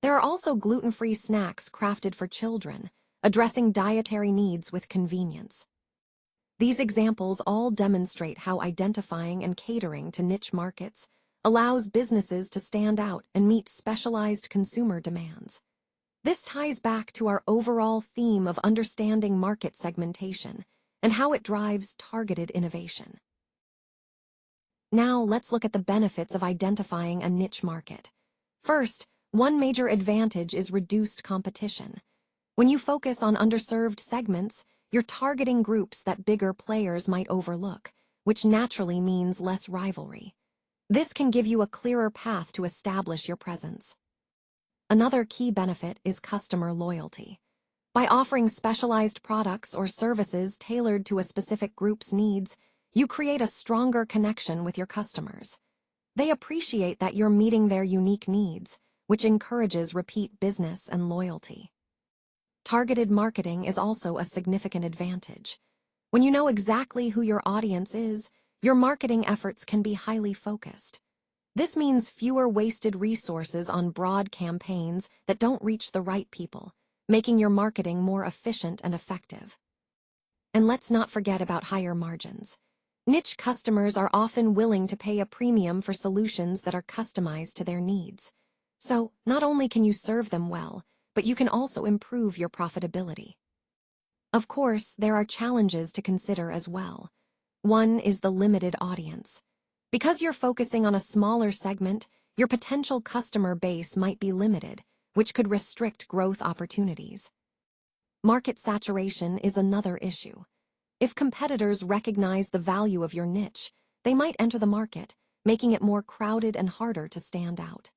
There are also gluten-free snacks crafted for children, addressing dietary needs with convenience. These examples all demonstrate how identifying and catering to niche markets allows businesses to stand out and meet specialized consumer demands. This ties back to our overall theme of understanding market segmentation and how it drives targeted innovation. Now let's look at the benefits of identifying a niche market. First, one major advantage is reduced competition. When you focus on underserved segments, you're targeting groups that bigger players might overlook, which naturally means less rivalry. This can give you a clearer path to establish your presence. Another key benefit is customer loyalty. By offering specialized products or services tailored to a specific group's needs, you create a stronger connection with your customers. They appreciate that you're meeting their unique needs, which encourages repeat business and loyalty. Targeted marketing is also a significant advantage. When you know exactly who your audience is, your marketing efforts can be highly focused. This means fewer wasted resources on broad campaigns that don't reach the right people, making your marketing more efficient and effective. And let's not forget about higher margins. Niche customers are often willing to pay a premium for solutions that are customized to their needs. So, not only can you serve them well, but you can also improve your profitability. Of course, there are challenges to consider as well. One is the limited audience. Because you're focusing on a smaller segment, your potential customer base might be limited, which could restrict growth opportunities. Market saturation is another issue. If competitors recognize the value of your niche, they might enter the market, making it more crowded and harder to stand out.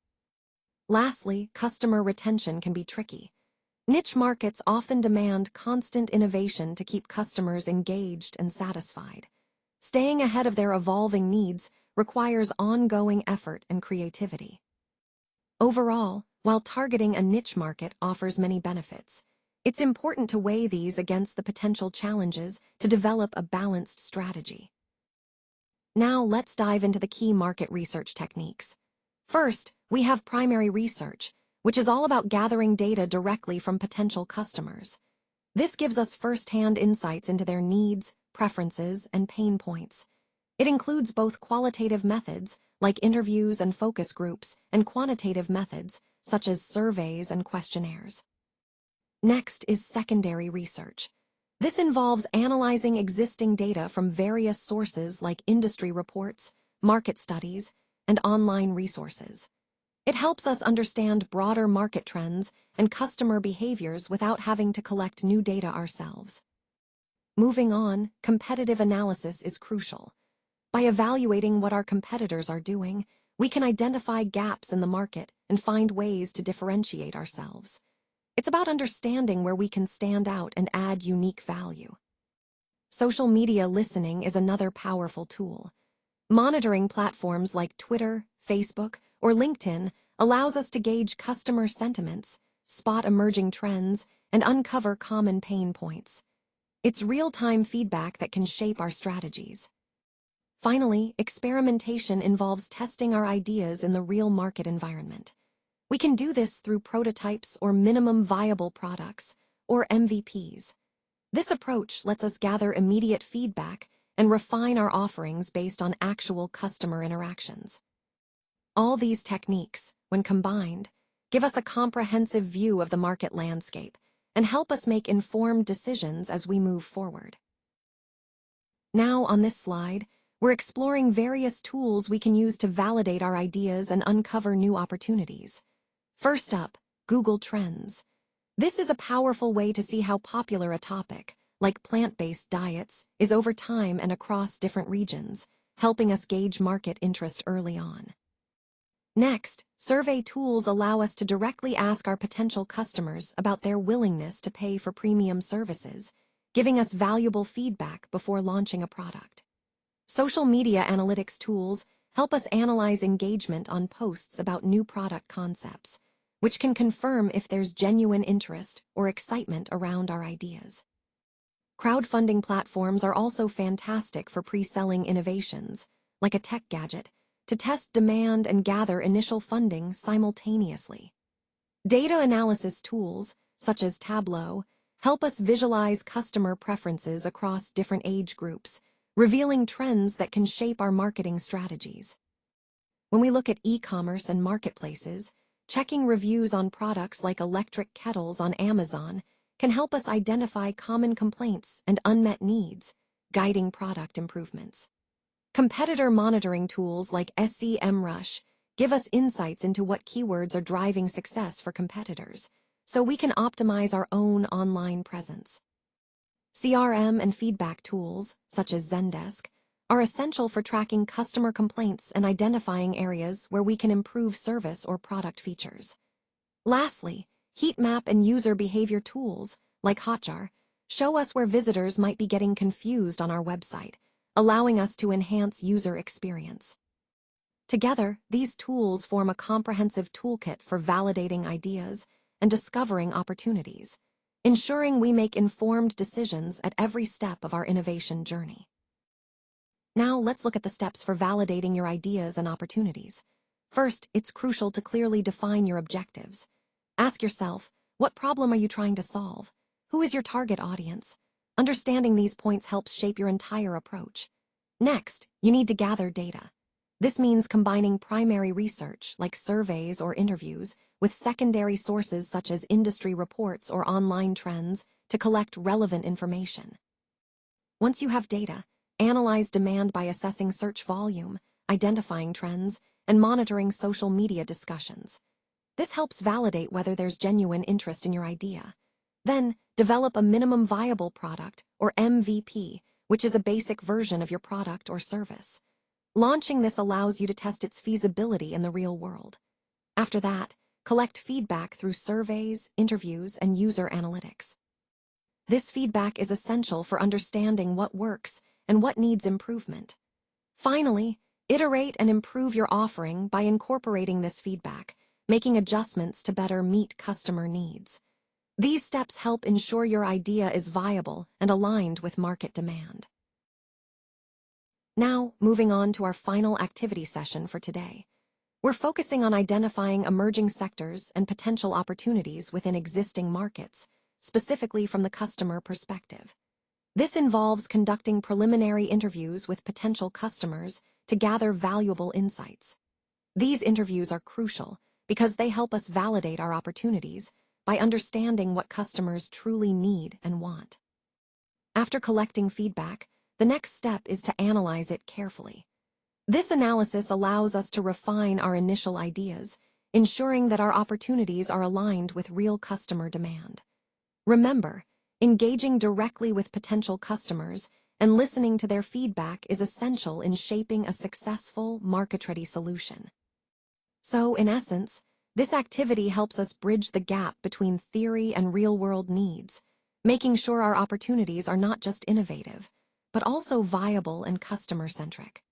Lastly, customer retention can be tricky. Niche markets often demand constant innovation to keep customers engaged and satisfied. Staying ahead of their evolving needs requires ongoing effort and creativity. Overall, while targeting a niche market offers many benefits, it's important to weigh these against the potential challenges to develop a balanced strategy. Now let's dive into the key market research techniques. First, we have primary research, which is all about gathering data directly from potential customers. This gives us first-hand insights into their needs, preferences, and pain points. It includes both qualitative methods, like interviews and focus groups, and quantitative methods, such as surveys and questionnaires. Next is secondary research. This involves analyzing existing data from various sources like industry reports, market studies, and online resources. It helps us understand broader market trends and customer behaviors without having to collect new data ourselves. Moving on, competitive analysis is crucial. By evaluating what our competitors are doing, we can identify gaps in the market and find ways to differentiate ourselves. It's about understanding where we can stand out and add unique value. Social media listening is another powerful tool. Monitoring platforms like Twitter, Facebook, or LinkedIn allows us to gauge customer sentiments, spot emerging trends, and uncover common pain points. It's real-time feedback that can shape our strategies. Finally, experimentation involves testing our ideas in the real market environment. We can do this through prototypes or minimum viable products, or MVPs. This approach lets us gather immediate feedback and refine our offerings based on actual customer interactions. All these techniques, when combined, give us a comprehensive view of the market landscape and help us make informed decisions as we move forward. Now, on this slide, we're exploring various tools we can use to validate our ideas and uncover new opportunities. First up, Google Trends. This is a powerful way to see how popular a topic, like plant-based diets, is over time and across different regions, helping us gauge market interest early on. Next, survey tools allow us to directly ask our potential customers about their willingness to pay for premium services, giving us valuable feedback before launching a product. Social media analytics tools help us analyze engagement on posts about new product concepts, which can confirm if there's genuine interest or excitement around our ideas. Crowdfunding platforms are also fantastic for pre-selling innovations, like a tech gadget, to test demand and gather initial funding simultaneously. Data analysis tools, such as Tableau, help us visualize customer preferences across different age groups, revealing trends that can shape our marketing strategies. When we look at e-commerce and marketplaces, checking reviews on products like electric kettles on Amazon can help us identify common complaints and unmet needs, guiding product improvements. Competitor monitoring tools like SEMrush give us insights into what keywords are driving success for competitors, so we can optimize our own online presence. CRM and feedback tools, such as Zendesk, are essential for tracking customer complaints and identifying areas where we can improve service or product features. Lastly, heat map and user behavior tools, like Hotjar, show us where visitors might be getting confused on our website, allowing us to enhance user experience. Together, these tools form a comprehensive toolkit for validating ideas and discovering opportunities, ensuring we make informed decisions at every step of our innovation journey. Now, let's look at the steps for validating your ideas and opportunities. First, it's crucial to clearly define your objectives. Ask yourself, what problem are you trying to solve? Who is your target audience? Understanding these points helps shape your entire approach. Next, you need to gather data. This means combining primary research, like surveys or interviews, with secondary sources such as industry reports or online trends to collect relevant information. Once you have data, analyze demand by assessing search volume, identifying trends, and monitoring social media discussions. This helps validate whether there's genuine interest in your idea. Then, develop a minimum viable product, or MVP, which is a basic version of your product or service. Launching this allows you to test its feasibility in the real world. After that, collect feedback through surveys, interviews, and user analytics. This feedback is essential for understanding what works and what needs improvement. Finally, iterate and improve your offering by incorporating this feedback, making adjustments to better meet customer needs. These steps help ensure your idea is viable and aligned with market demand. Now, moving on to our final activity session for today. We're focusing on identifying emerging sectors and potential opportunities within existing markets, specifically from the customer perspective. This involves conducting preliminary interviews with potential customers to gather valuable insights. These interviews are crucial because they help us validate our opportunities by understanding what customers truly need and want. After collecting feedback, the next step is to analyze it carefully. This analysis allows us to refine our initial ideas, ensuring that our opportunities are aligned with real customer demand. Remember, engaging directly with potential customers and listening to their feedback is essential in shaping a successful, market-ready solution. So, in essence, this activity helps us bridge the gap between theory and real-world needs, making sure our opportunities are not just innovative, but also viable and customer-centric.